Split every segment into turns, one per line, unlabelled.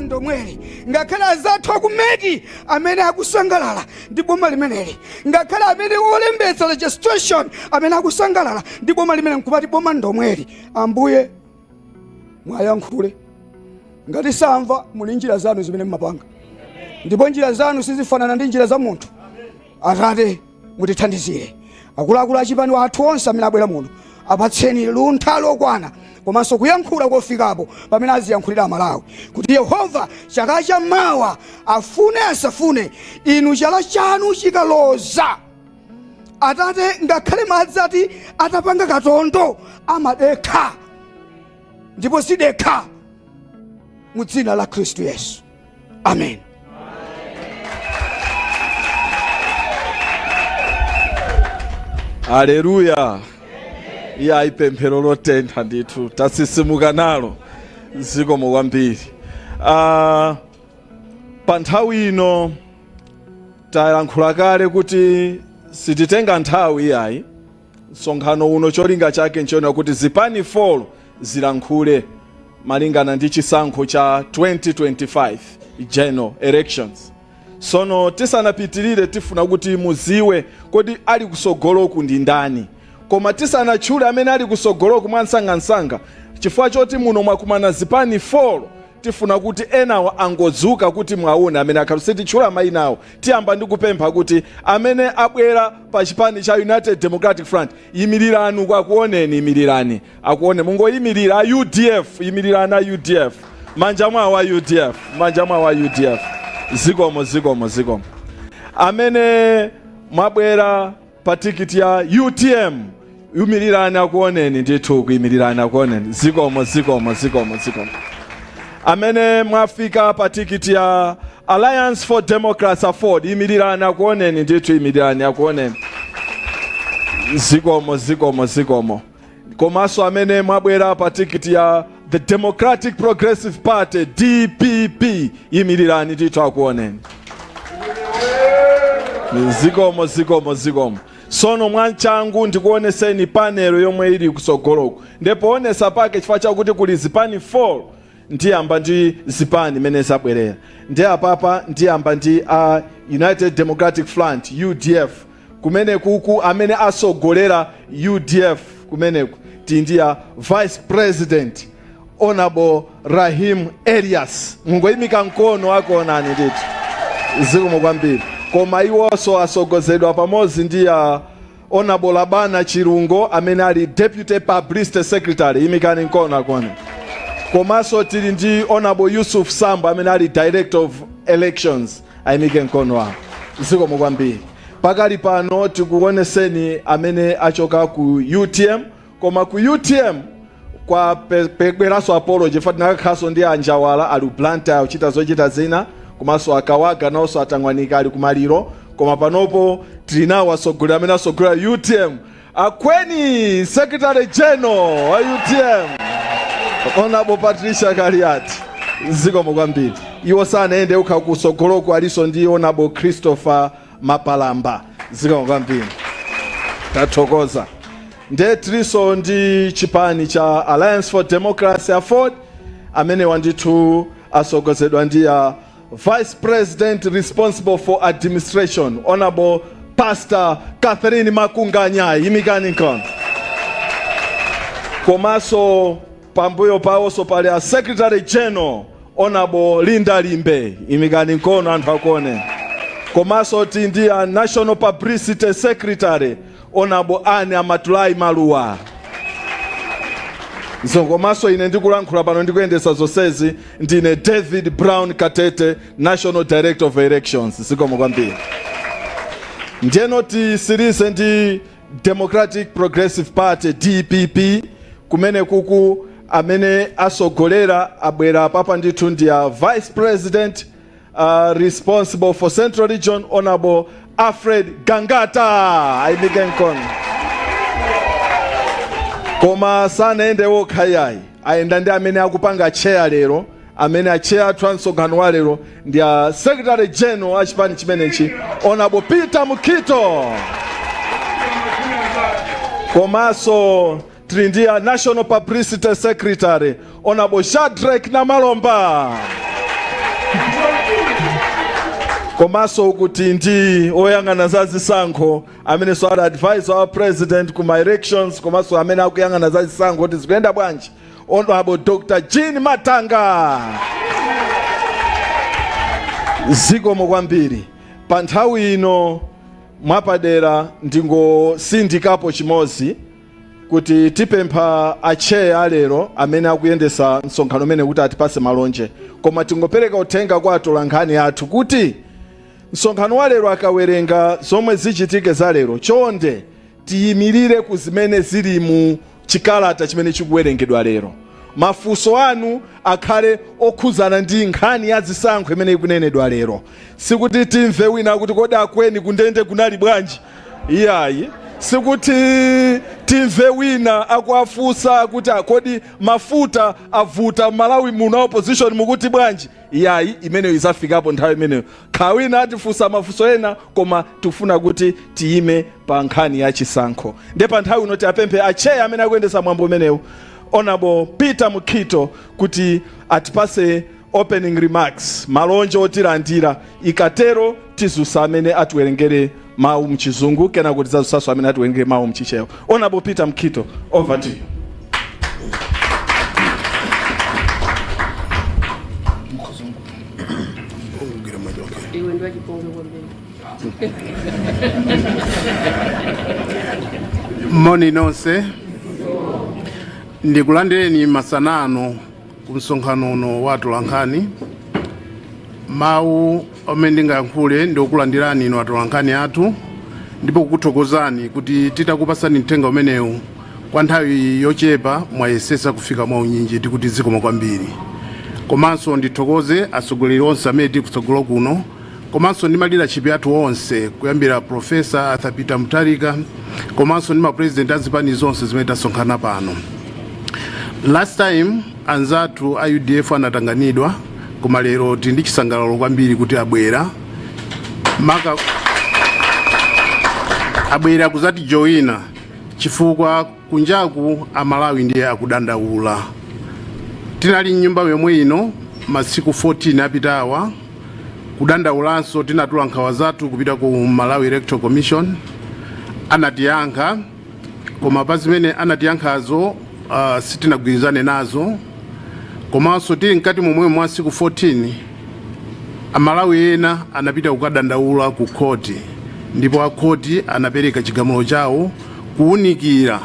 ndomweli ngakhala azathu akumeki amene akusangalala ndi boma limeneli ngakhala amene olembetsa registration amene akusangalala ndi boma limene nkupati boma ndomweli. Ambuye mwayankhule ngati samva muli njira zanu zimene mmapanga ndipo njira zanu sizifanana ndi njira za munthu. Atate mutithandizire akuluakulu achipani wathu onse amene abwera muno apatseni luntha lokwana komanso kuyankhula kofikapo pamene aziyankhulira amalawi kuti Yehova chaka cha mawa afune asafune inu chala chanu chikaloza. Atate ngakhale madzi ati atapanga katondo amadekha ndipo sidekha mu dzina la Khristu Yesu. Amen.
Haleluya. Iya ipemphero lotentha ndithu tasisimuka nalo zikomo kwambiri. Pa nthawi ino tayankhula kale kuti sititenga nthawi iyayi. Msonkhano uno cholinga chake nchona kuti zipani 4 zilankhule malingana ndi chisankho cha 2025 general elections. Sono tisanapitirire tifuna kuti muziwe kodi ali kusogoloku ndi ndani. Koma tisanatchule amene ali kusogoloku mwansangansanga chifukwa choti muno mwakumana zipani 4 tifuna kuti enawa angodzuka kuti mwaona amene akhalusititchula mayinawo. Tiyamba ndi kupempha kuti amene abwera pa chipani cha United Democratic Front yimirirani kwakuoneni, yimirirani akuone mungoyimirira UDF, yimirirani UDF, manja mwawa UDF, manja mwawa UDF. Zikomo. Amene mwabwera pa tikiti ya UTM yimirirani akuoneni ndithu kuyimirirani akuoneni. Zikomo. Amene mwafika pa tikiti ya Alliance for Democracy Afford yimirirani akuoneni ndithu, yimirirani akuoneni. Zikomo. Komanso amene mwabwera pa tikiti ya the Democratic Progressive Party DPP yimirirani ndithu akuoneni. Zikomo. Sono mwanchangu ndikuoneseni panelo yomwe ili kusogoloko. Ndipo onesa pake chifukwa chakuti kuli zipani 4 ndiyamba ndi zipani mene zabwerera. Ndi apapa ndiyamba ndi United Democratic Front UDF. Kumene kuku amene asogolera UDF kumeneku tindiya Vice President Honorable Rahim Elias. Mungoyimika mkono akuonani ndithu. Zikomo kwambiri. Koma iwonso asogozedwa pamodzi ndi Honorable Labana Chirungo amene ali Deputy Publicity Secretary, yimikani mkono akuone. Komanso tili ndi Honorable Yusuf Sambo amene ali Director of Elections, ayimike mkono wako. Zikomo kwambiri. Pakali pano tikuoneseni amene achoka ku UTM, koma ku UTM kwa pegweraso apology fati nakakhaso ndi anjawala ali Blantyre uchita zochita zina, komanso akawaga nawonso atangwanika ali kumaliro. Koma panopo trinawo asogolera amene asogolera UTM akweni Secretary General wa UTM Honorable Patricia Kaliati. Zikomo kwambiri. Iwo sanaende ukha kusogoloko aliso ndi Honorable Christopher Mapalamba. Zikomo kwambiri. Tathokoza. Ndetriso ndi chipani cha Alliance for Democracy Afford amene wandithu asogozedwa ndi Vice President responsible for administration Honorable Pastor Catherine Makunganya, yimikani mkono. Komanso pambuyo pawoso pale Secretary General Honorable Linda Limbe, yimikani mkono anthu akuone. Komanso tindi National Publicity Secretary Honorable Anne Amatulai Maluwa. Komanso ine ndikulankhula pano ndikuyendesa zonsezi ndine David Brown Katete, National Director of Elections. Zikomo kwambiri. Ndiyeno tisirize ndi Democratic Progressive Party DPP kumene kuku amene asogolera abwera papa ndithu ndi Vice President responsible for Central Region Honorable Alfred Gangata, ayimike mkono. Koma sanaende wokhayayi ayenda ndi amene akupanga chair lero, amene achair transogano wa lero ndi Secretary General wa chipani chimenechi Honorable Peter Mukito. Komanso trindia National Publicity Secretary Honorable Shadrack Namalomba. komanso kuti ndi oyang'ana za zisankho amene so advise our president kuma elections komanso amene akuyang'ana za zisankho kuti zikuyenda bwanji, Honorable Dr. Jean Matanga. Zikomo kwambiri. Pa nthawi ino mwapadera ndingosindikapo chimozi kuti tipempha acheya alero amene akuyendesa msonkhano umene kuti atipase malonje, koma tingopereka uthenga kwa atolankhani athu kuti msonkhano wa lero akawerenga zomwe zichitike za lero, chonde tiyimirire ku zimene zili mu chikalata chimene chikuwerengedwa lero. Mafunso anu akhale okhuzana ndi nkhani ya zisankho imene ikunenedwa lero, sikuti timve wina kuti kodi akweni kundende kunali bwanji. Iyayi, sikuti timve wina akuafusa kuti akodi mafuta avuta Malawi muno opposition mukuti bwanji. Iyayi, imeneyo izafikapo nthawi imeneyo. Khawina atifusa mafunso ena, koma tufuna kuti tiyime pa nkhani ya chisankho. Ndepa nthawi unoti apemphe acheya amene akuyendesa mwambo umenewu, Honorable Peter Mukito, kuti atipase opening remarks, malonje otilandira, ikatero tizusa amene atiwerengere mawu mchizungu, kena kuti zazusaso amene atiwerengere mawu mchichewa. Honorable Peter Mukito, over to you.
Moni nonse, ndikulandireni masanano kumsonkhano uno wa atolankhani. Mawu amene ndingayankhule ndikulandirani ino atolankhani athu, ndipo kukuthokozani kuti titakupasani mtenga umenewu kwa nthawi yochepa mwayesesa kufika mwaunyinji, tikuti zikomo kwambiri. Komanso ndithokoze atsogoleri onse amene tikutsogolo kuno, komanso ndi malidership athu onse kuyambira Profesa Arthur Peter Mutharika, komanso ndi mapresident a Zipanizi onse zimene tasonkhana pano. Last time anzathu a UDF anatanganidwa, koma lero tindi chisangalalo kwambiri kuti abwera kuzati joina chifukwa kunjaku amalawi ndiye akudandaula. Tinali nyumba yomwe ino masiku 14 apitawa kudandaulanso, tinatula nkhawa zathu kupita ku Malawi Electoral Commission. Anatiyankha, koma pa zimene anatiyankhazo sitinagwirizane nazo. Komanso tili mkati momwe mwa siku 14 amalawi ena anapita kukadandaula ku khoti, ndipo akhoti anapereka chigamulo chawo kuunikira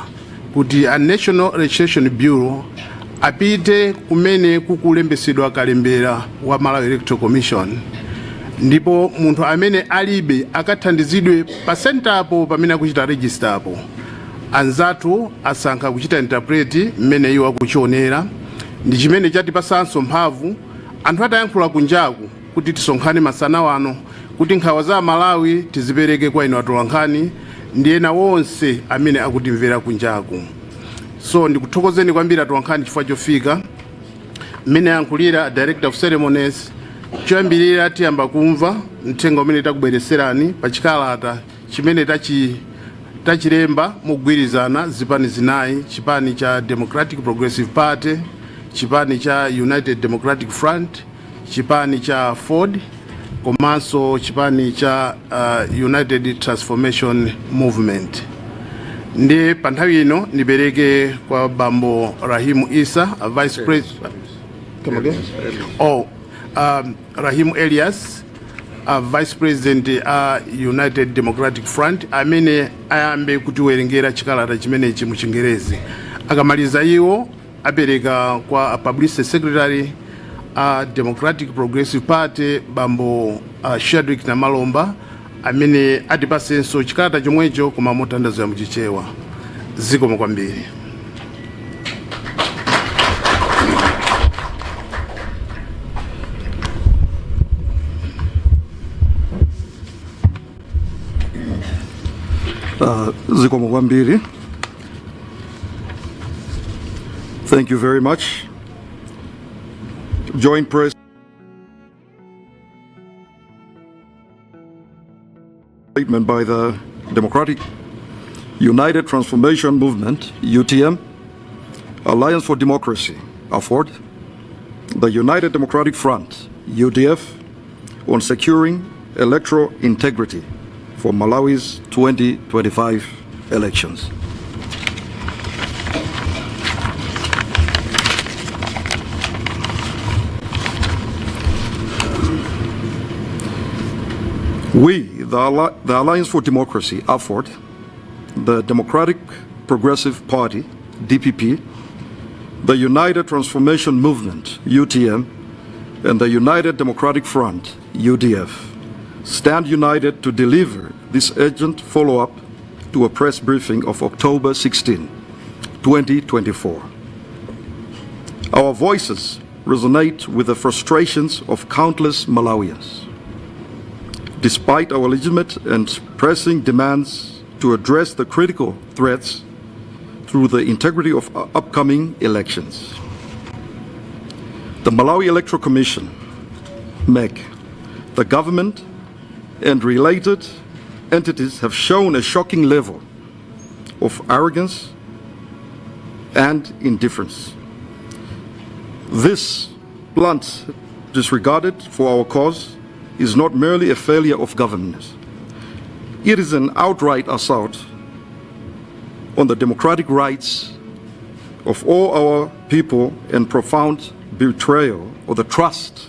kuti a National Registration Bureau apite kumene kukulembesedwa kalembera wa Malawi Electoral Commission, ndipo munthu amene alibe akathandizidwe pa sentapo pamene akuchita registapo. Anzathu asankha kuchita interpreti mmene iwo akuchionera, ndi chimene chatipasanso mphamvu anthu atayankhula kunjaku kuti tisonkhane masana wano kuti nkhawa za Malawi tizipereke kwa inu atolankhani ndi ena wonse amene akutimvera kunjaku. So ndikuthokozeni kwambiri atolankhani chifukwa chofika. Mmene yankhulira Director of Ceremonies, choyambirira tiyamba kumva mthenga umene takubwereserani pa chikalata chimene tachilemba mugwirizana zipani zinayi, chipani cha Democratic Progressive Party, chipani cha United Democratic Front, chipani cha Ford, komanso chipani cha United Transformation Movement. Ndi pa nthawi ino nibereke kwa Bambo Rahimu Isa, Vice President. Come again? Rahimu Elias, Vice President United Democratic Front, amene ayambe kutiwerengera chikalata chimenechi mu Chingerezi. Akamaliza iwo apereka kwa Publicity Secretary Democratic Progressive Party Bambo Shadrick na Malomba, amene atipasenso chikalata chomwecho koma motandazo ya mchichewa. Zikomo kwambiri.
Zikomo kwambiri. Thank you very much. Joint press statement by the Democratic United Transformation Movement, UTM, Alliance for Democracy, AFORD, the United Democratic Front, UDF, on securing electoral integrity for Malawi's 2025 elections. We, the Alliance for Democracy, AFORD, the Democratic Progressive Party, DPP, the United Transformation Movement, UTM, and the United Democratic Front, UDF, stand united to deliver this urgent follow-up to a press briefing of October 16, 2024. Our voices resonate with the frustrations of countless Malawians. Despite our legitimate and pressing demands to address the critical threats through the integrity of upcoming elections, the Malawi Electoral Commission, MEC, the government, and related entities have shown a shocking level of arrogance and indifference. This blunt disregard for our cause is not merely a failure of governance. It is an outright assault on the democratic rights of all our people and profound betrayal of the trust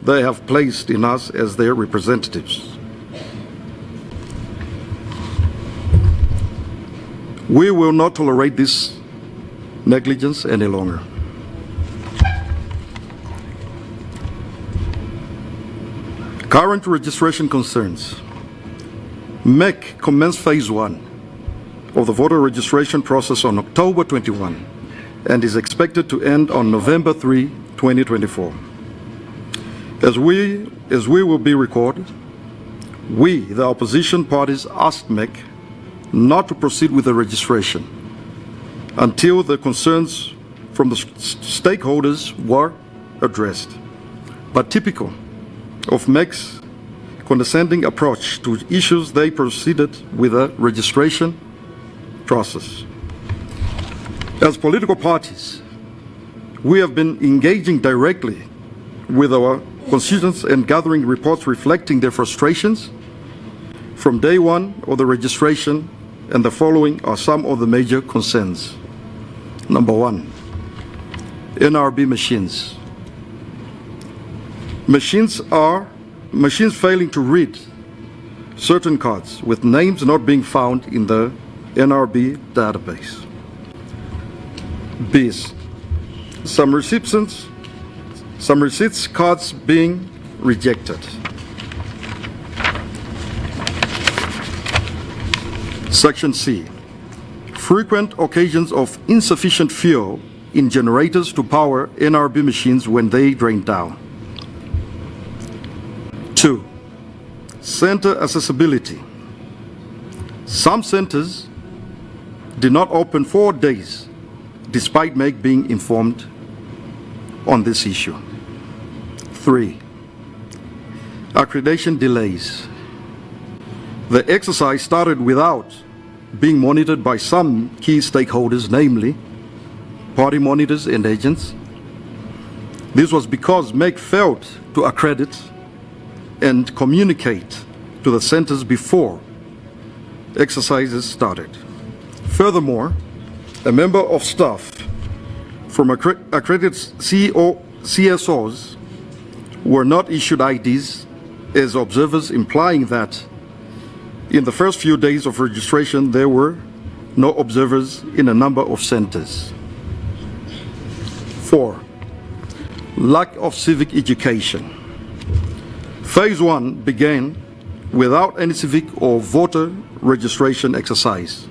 they have placed in us as their representatives. We will not tolerate this negligence any longer. Current registration concerns. MEC commenced phase 1 of the voter registration process on October 21 and is expected to end on November 3, 2024. As we will be recorded, we, the opposition parties, asked MEC not to proceed with the registration until the concerns from the stakeholders were addressed. But typical of MEC's condescending approach to issues, they proceeded with a registration process. As political parties, we have been engaging directly with our constituents and gathering reports reflecting their frustrations from day one of the registration, and the following are some of the major concerns. Number 1, NRB machines. Machines failing to read certain cards with names not being found in the NRB database. B, some receipts cards being rejected. Section C, frequent occasions of insufficient fuel in generators to power NRB machines when they drain down. 2, center accessibility. Some centers did not open 4 days despite MEC being informed on this issue. 3, accreditation delays. The exercise started without being monitored by some key stakeholders, namely party monitors and agents. This was because MEC failed to accredit and communicate to the centers before exercises started. Furthermore, a member of staff from accredited CSOs were not issued IDs as observers, implying that in the first few days of registration there were no observers in a number of centers. 4, lack of civic education. Phase 1 began without any civic or voter registration exercise,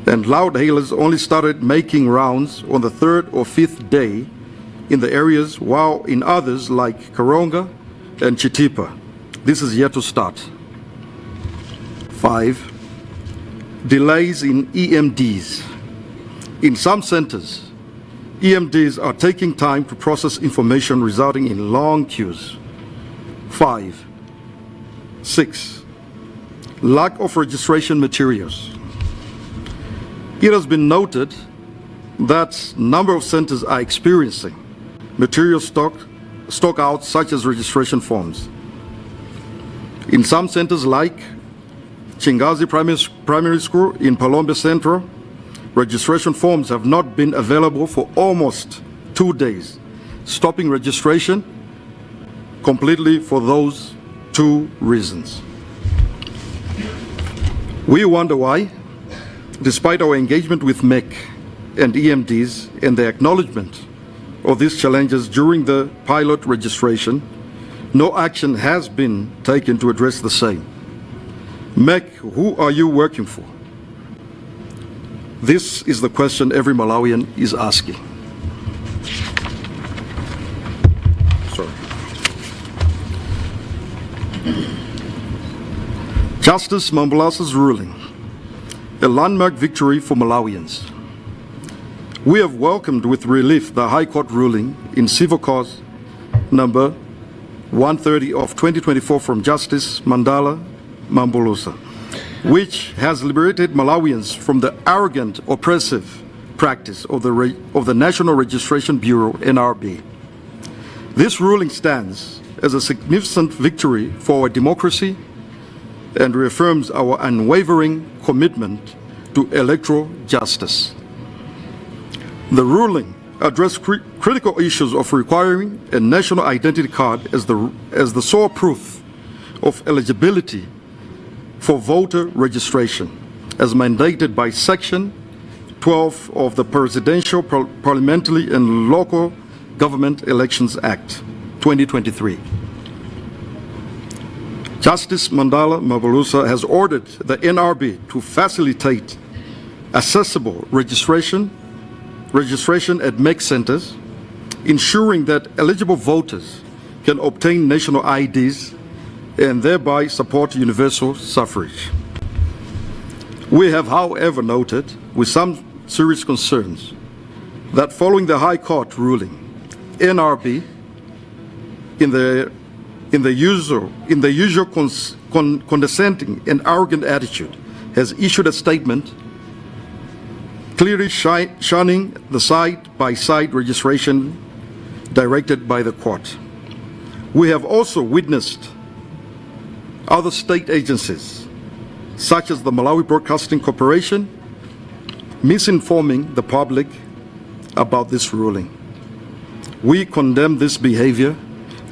and loud hailers only started making rounds on the 3rd or 5th day in the areas, while in others like Karonga and Chitipa, this is yet to start. 5, delays in EMDs. In some centers, EMDs are taking time to process information, resulting in long queues. 5, 6, lack of registration materials. It has been noted that a number of centers are experiencing material stockouts, such as registration forms. In some centers like Chingazi Primary School in Palombe Central, registration forms have not been available for almost 2 days, stopping registration completely for those 2 reasons. We wonder why, despite our engagement with MEC and EMDs and the acknowledgement of these challenges during the pilot registration, no action has been taken to address the same. MEC, who are you working for? This is the question every Malawian is asking. Sorry. Justice Mambulasa's ruling, a landmark victory for Malawians. We have welcomed with relief the High Court ruling in civil cause number 130 of 2024 from Justice Mandala Mambulusa, which has liberated Malawians from the arrogant, oppressive practice of the National Registration Bureau, NRB. This ruling stands as a significant victory for our democracy and reaffirms our unwavering commitment to electoral justice. The ruling addressed critical issues of requiring a national identity card as the sole proof of eligibility for voter registration, as mandated by Section 12 of the Presidential, Parliamentary and Local Government Elections Act, 2023. Justice Mandala Mabulusa has ordered the NRB to facilitate accessible registration at MEC centers, ensuring that eligible voters can obtain national IDs and thereby support universal suffrage. We have, however, noted with some serious concerns that following the High Court ruling, NRB, in the usual condescending and arrogant attitude, has issued a statement clearly shunning the side-by-side registration directed by the court. We have also witnessed other state agencies, such as the Malawi Broadcasting Corporation, misinforming the public about this ruling. We condemn this behavior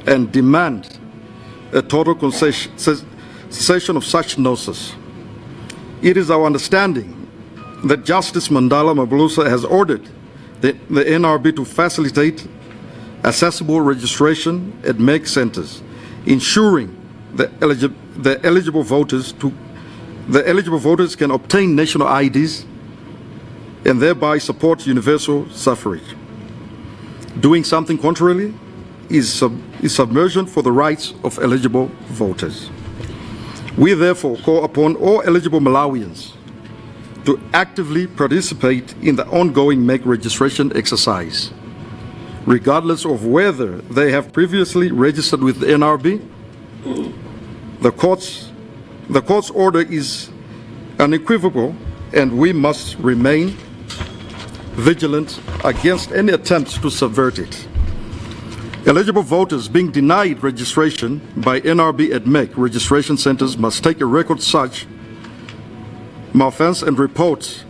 and demand a total cessation of such nonsense. It is our understanding that Justice Mandala Mabulusa has ordered the NRB to facilitate accessible registration at MEC centers, ensuring the eligible voters can obtain national IDs and thereby support universal suffrage. Doing something contrarily is submersion for the rights of eligible voters. We therefore call upon all eligible Malawians to actively participate in the ongoing MEC registration exercise, regardless of whether they have previously registered with the NRB. The court's order is unequivocal, and we must remain vigilant against any attempts to subvert it. Eligible voters being denied registration by NRB at MEC registration centers must take a record such offense and report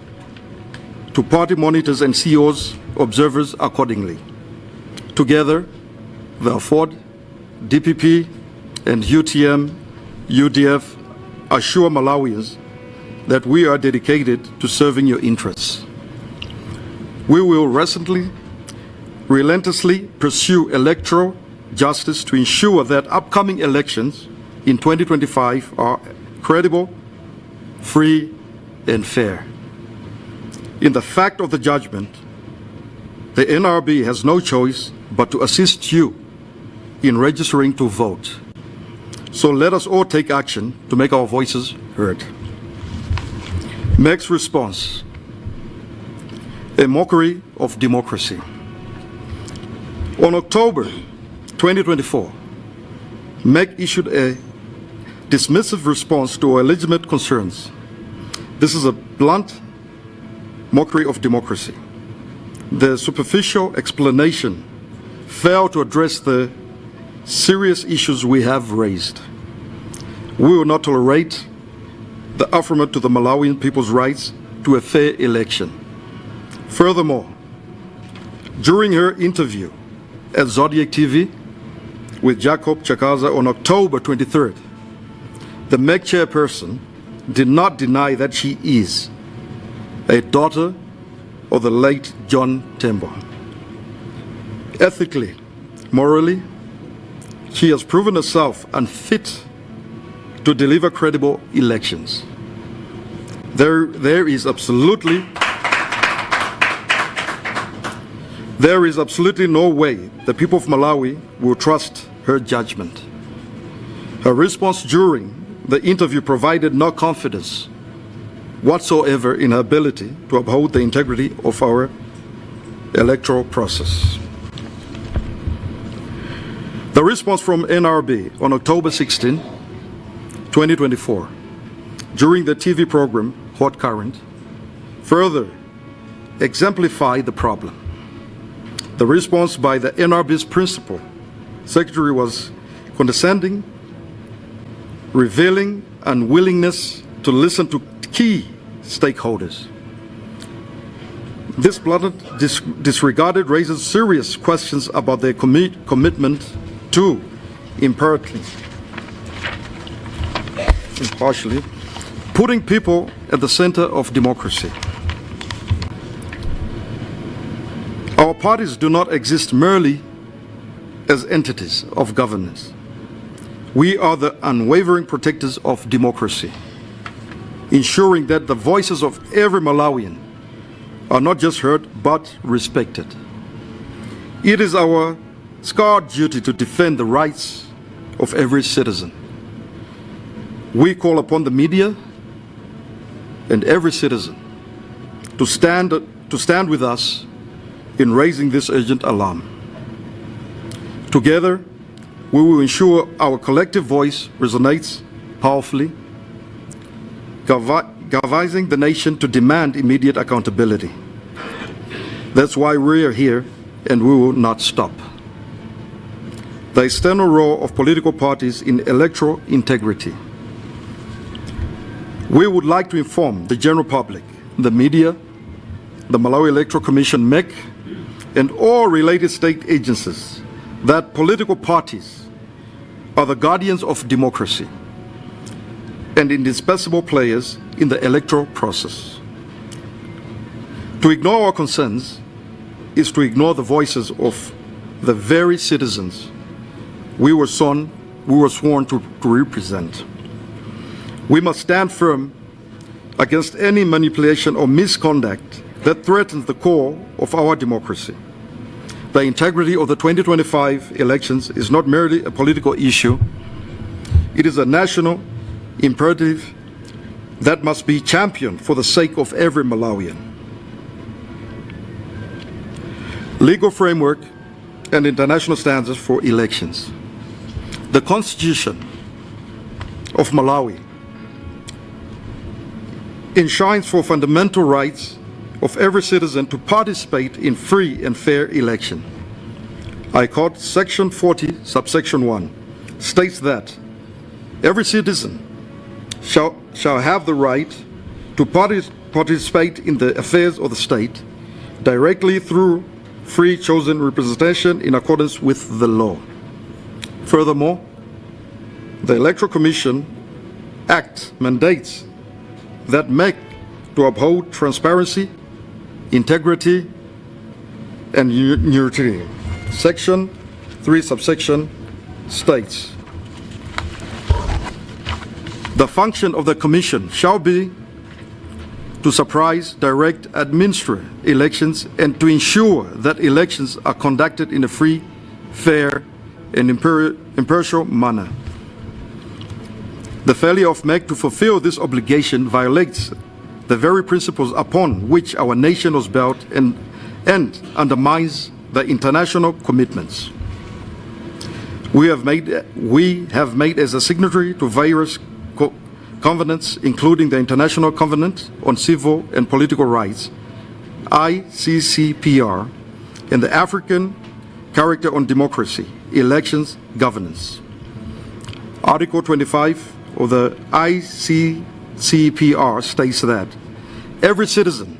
to party monitors and COs observers accordingly. Together, the AFOD, DPP, and UTM, UDF assure Malawians that we are dedicated to serving your interests. We will relentlessly pursue electoral justice to ensure that upcoming elections in 2025 are credible, free, and fair. In the fact of the judgment, the NRB has no choice but to assist you in registering to vote. So let us all take action to make our voices heard. MEC's response: a mockery of democracy. On October 2024, MEC issued a dismissive response to our legitimate concerns. This is a blunt mockery of democracy. The superficial explanation failed to address the serious issues we have raised. We will not tolerate the affirmative to the Malawian people's rights to a fair election. Furthermore, during her interview at Zodiac TV with Jacob Chakaza on October 23rd, the MEC chairperson did not deny that she is a daughter of the late John Tembo. Ethically, morally, she has proven herself unfit to deliver credible elections. There is absolutely no way the people of Malawi will trust her judgment. Her response during the interview provided no confidence whatsoever in her ability to uphold the integrity of our electoral process. The response from NRB on October 16, 2024, during the TV program Hot Current, further exemplified the problem. The response by the NRB's principal secretary was condescending, revealing unwillingness to listen to key stakeholders. This blatant disregard raises serious questions about their commitment to impartially putting people at the center of democracy. Our parties do not exist merely as entities of governance. We are the unwavering protectors of democracy, ensuring that the voices of every Malawian are not just heard, but respected. It is our sacred duty to defend the rights of every citizen. We call upon the media and every citizen to stand with us in raising this urgent alarm. Together, we will ensure our collective voice resonates powerfully, galvanizing the nation to demand immediate accountability. That's why we are here, and we will not stop. The external role of political parties in electoral integrity. We would like to inform the general public, the media, the Malawi Electoral Commission, MEC, and all related state agencies that political parties are the guardians of democracy and indispensable players in the electoral process. To ignore our concerns is to ignore the voices of the very citizens we were sworn to represent. We must stand firm against any manipulation or misconduct that threatens the core of our democracy. The integrity of the 2025 elections is not merely a political issue. It is a national imperative that must be championed for the sake of every Malawian. Legal framework and international standards for elections. The Constitution of Malawi enshrines for fundamental rights of every citizen to participate in free and fair election. I quote Section 40, subsection 1, states that every citizen shall have the right to participate in the affairs of the state directly through free chosen representation in accordance with the law. Furthermore, the Electoral Commission Act mandates that MEC to uphold transparency, integrity, and neutrality. Section 3, subsection states, the function of the Commission shall be to supervise, direct, administer elections, and to ensure that elections are conducted in a free, fair, and impartial manner. The failure of MEC to fulfill this obligation violates the very principles upon which our nation was built and undermines the international commitments we have made as a signatory to various covenants, including the International Covenant on Civil and Political Rights, ICCPR, and the African Character on Democracy, Elections, Governance. Article 25 of the ICCPR states that every citizen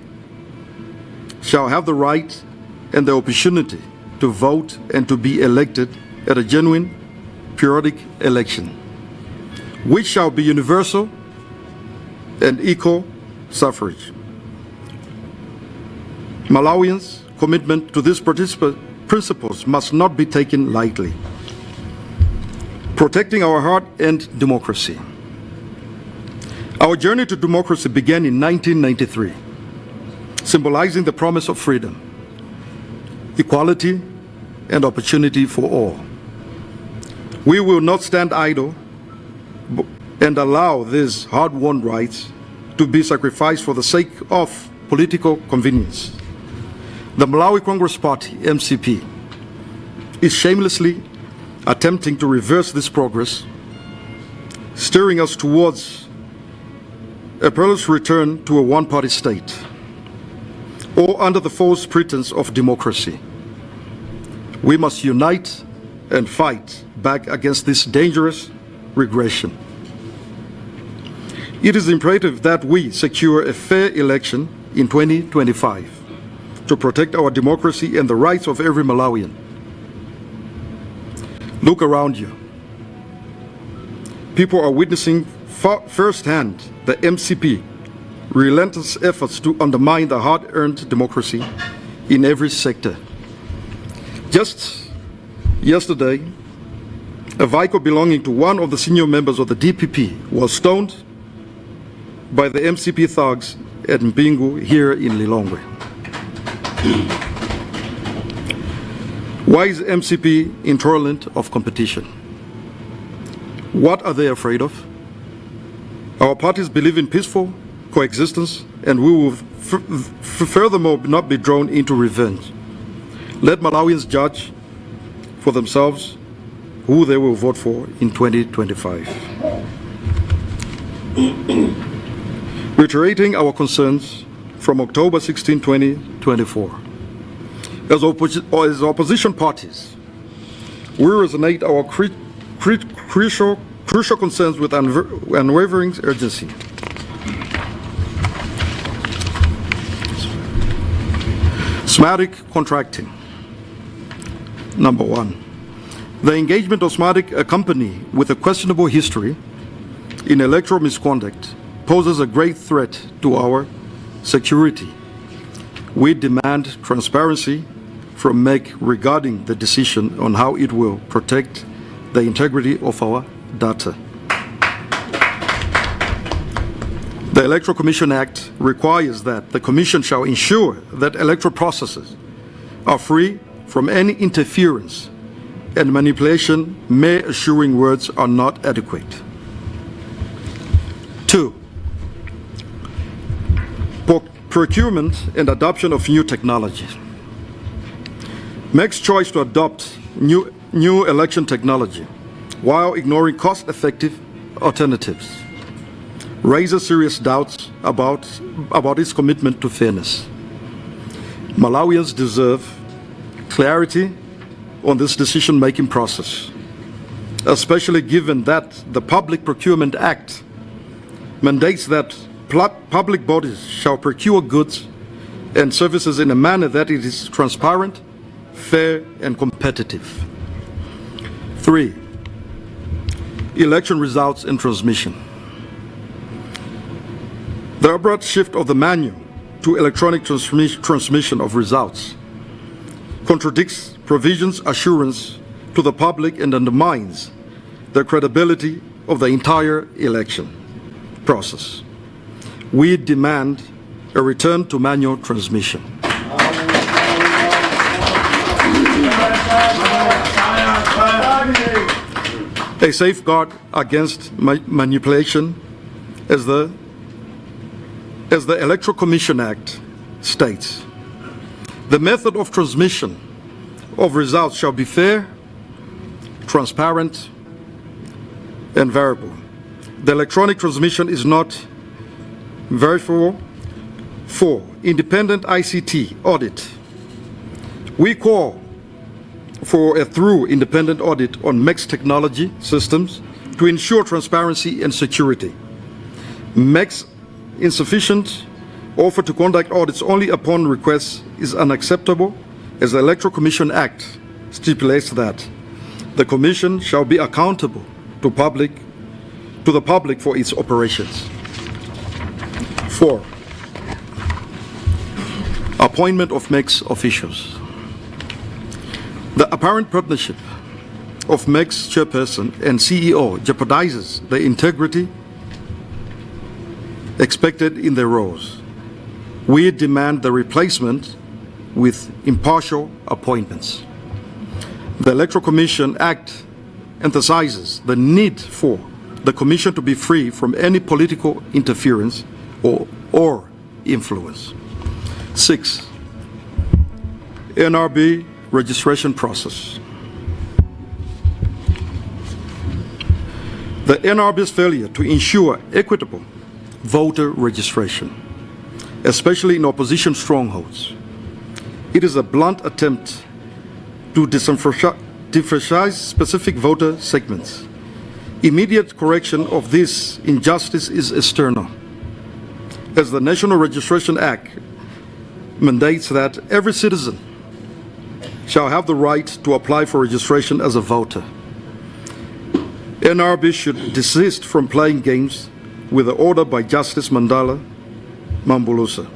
shall have the right and the opportunity to vote and to be elected at a genuine, periodic election, which shall be universal and equal suffrage. Malawians' commitment to these principles must not be taken lightly. Protecting our hard-earned democracy. Our journey to democracy began in 1993, symbolizing the promise of freedom, equality, and opportunity for all. We will not stand idle and allow these hard-won rights to be sacrificed for the sake of political convenience. The Malawi Congress Party, MCP, is shamelessly attempting to reverse this progress, steering us towards a perilous return to a one-party state, or under the false pretense of democracy. We must unite and fight back against this dangerous regression. It is imperative that we secure a fair election in 2025 to protect our democracy and the rights of every Malawian. Look around you. People are witnessing firsthand the MCP relentless efforts to undermine the hard-earned democracy in every sector. Just yesterday, a vehicle belonging to one of the senior members of the DPP was stoned by the MCP thugs at Mbingu here in Lilongwe. Why is MCP intolerant of competition? What are they afraid of? Our parties believe in peaceful coexistence, and we will furthermore not be drawn into revenge. Let Malawians judge for themselves who they will vote for in 2025. Reiterating our concerns from October 16, 2024. As opposition parties, we resonate our crucial concerns with unwavering urgency. Smartic contracting. Number one, the engagement of Smartic, a company with a questionable history in electoral misconduct, poses a great threat to our security. We demand transparency from MEC regarding the decision on how it will protect the integrity of our data. The Electoral Commission Act requires that the Commission shall ensure that electoral processes are free from any interference and manipulation. Mere assuring words are not adequate. 2. Procurement and adoption of new technologies. MEC's choice to adopt new election technology while ignoring cost-effective alternatives raises serious doubts about its commitment to fairness. Malawians deserve clarity on this decision-making process, especially given that the Public Procurement Act mandates that public bodies shall procure goods and services in a manner that it is transparent, fair, and competitive. 3. Election results and transmission. The abrupt shift of the manual to electronic transmission of results contradicts provisions' assurance to the public and undermines the credibility of the entire election process. We demand a return to manual transmission. A safeguard against manipulation, as the Electoral Commission Act states. The method of transmission of results shall be fair, transparent, and variable. The electronic transmission is not verifiable. 4. Independent ICT audit. We call for a thorough independent audit on MEC's technology systems to ensure transparency and security. MEC's insufficient offer to conduct audits only upon request is unacceptable, as the Electoral Commission Act stipulates that the Commission shall be accountable to the public for its operations. 4. Appointment of MEC's officials. The apparent partnership of MEC's chairperson and CEO jeopardizes the integrity expected in their roles. We demand the replacement with impartial appointments. The Electoral Commission Act emphasizes the need for the Commission to be free from any political interference or influence. 6. NRB registration process. The NRB's failure to ensure equitable voter registration, especially in opposition strongholds. It is a blunt attempt to disenfranchise specific voter segments. Immediate correction of this injustice is external, as the National Registration Act mandates that every citizen shall have the right to apply for registration as a voter. NRB should desist from playing games with the order by Justice Mandala Mambulusa.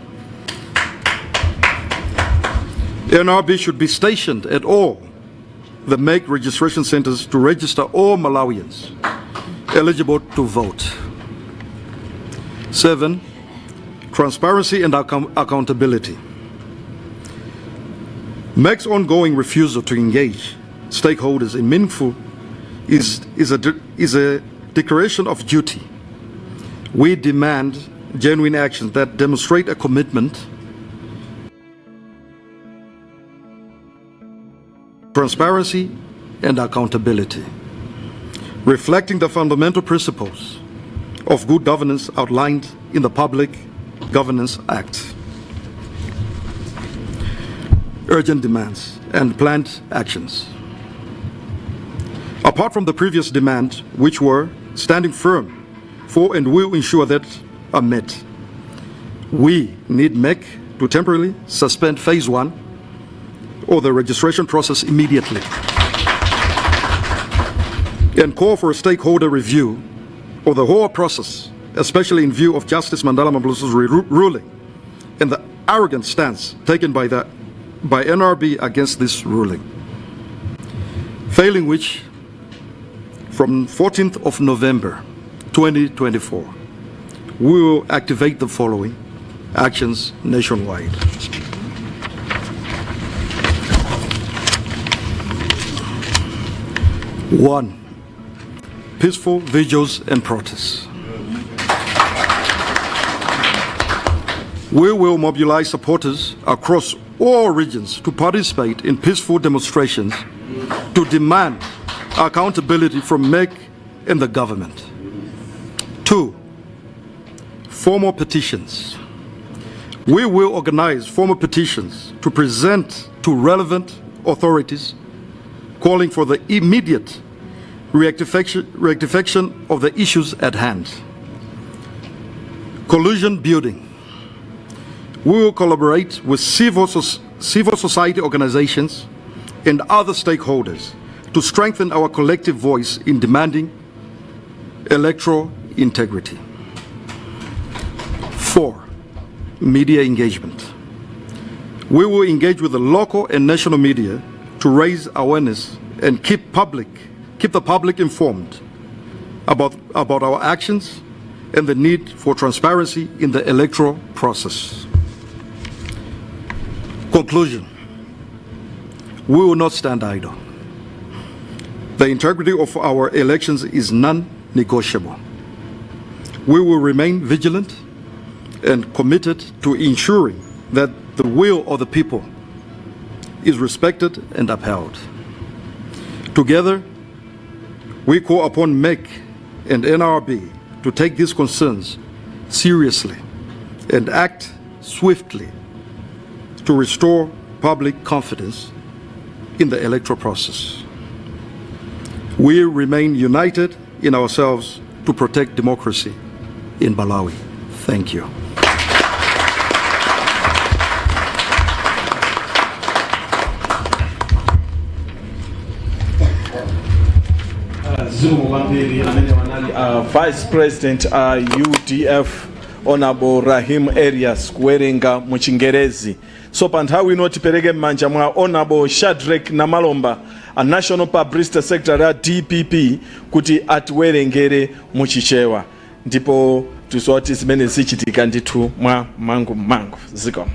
NRB should be stationed at all the MEC registration centers to register all Malawians eligible to vote. 7. Transparency and accountability. MEC's ongoing refusal to engage stakeholders in meaningful is a declaration of duty. We demand genuine actions that demonstrate a commitment, transparency, and accountability, reflecting the fundamental principles of good governance outlined in the Public Governance Act. Urgent demands and planned actions. Apart from the previous demand, which were standing firm for and will ensure that are met, we need MEC to temporarily suspend phase 1 or the registration process immediately and call for a stakeholder review of the whole process, especially in view of Justice Mandala Mambulusa's ruling and the arrogant stance taken by NRB against this ruling. Failing which, from 14th of November 2024, we will activate the following actions nationwide. 1. Peaceful vigils and protests. We will mobilize supporters across all regions to participate in peaceful demonstrations to demand accountability from MEC and the government. 2. Formal petitions. We will organize formal petitions to present to relevant authorities calling for the immediate rectification of the issues at hand. Collusion building. We will collaborate with civil society organizations and other stakeholders to strengthen our collective voice in demanding electoral integrity. 4. Media engagement. We will engage with the local and national media to raise awareness and keep the public informed about our actions and the need for transparency in the electoral process. Conclusion. We will not stand idle. The integrity of our elections is non-negotiable. We will remain vigilant and committed to ensuring that the will of the people is respected and upheld. Together, we call upon MEC and NRB to take these concerns seriously and act swiftly to restore public confidence in the electoral process. We remain united in ourselves to protect democracy in Malawi. Thank you.
Vice President UDF Honorable Rahim Arias kuwerenga muchingerezi. So panthawi ino tipereke m'manja mwa Honorable Shadrack Namalomba, a National Publicity Secretary at DPP, kuti atiwerengere muchichewa. Ndipo tusoti zimene zichitika ndithu mwa mangu ziko.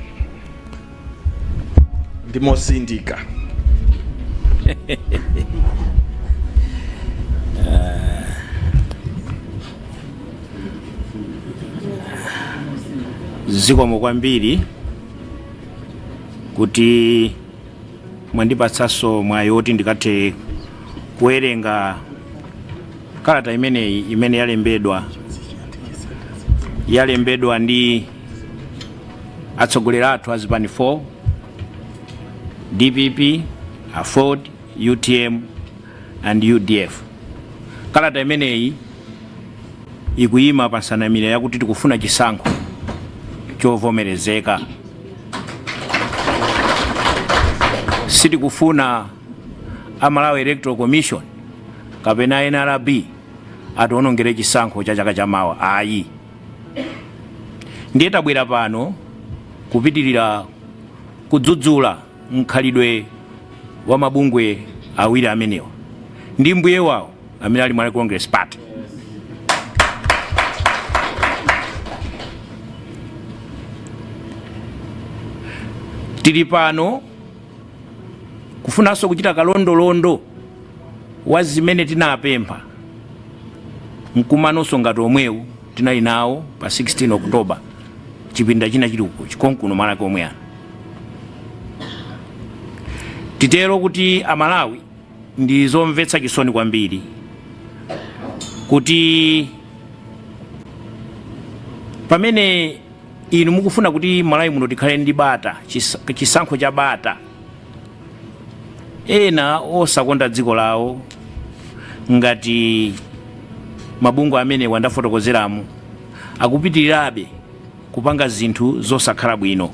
Ndimosindika.
Zikomo kwambiri kuti mwandipatsaso mwayi woti ndikathe kuwerenga kalata imene yalembedwa ndi atsogoleri athu a Zipani 4, DPP, Ford, UTM and UDF. Kalata imeneyi ikuyima pa nsanamira yakuti tikufuna chisankho chovomerezeka. Sitikufuna Malawi Electoral Commission kapena NRB atiwonongere chisankho cha chaka chamawa. Ayi. Ndiye tabwera pano kupitirira kudzudzula mkhalidwe wa mabungwe awiri amenewa ndi mbuye wawo amene ali Malawi Congress Party. Tili pano kufunanso kuchita kalondolondo wa zimene tinapempha mkumanonso ngati omwewu tinali nawo pa 16 Oktoba chipinda china chili chikonkuno Malawi komwe ano. Titero kuti Amalawi ndi zomvetsa chisoni kwambiri kuti pamene inu mukufuna kuti Malawi muno tikhale ndi bata, chisankho cha bata, ena osakonda dziko lawo ngati mabungwe amene wandafotokozeramu akupitirirabe kupanga zinthu zosakhala bwino.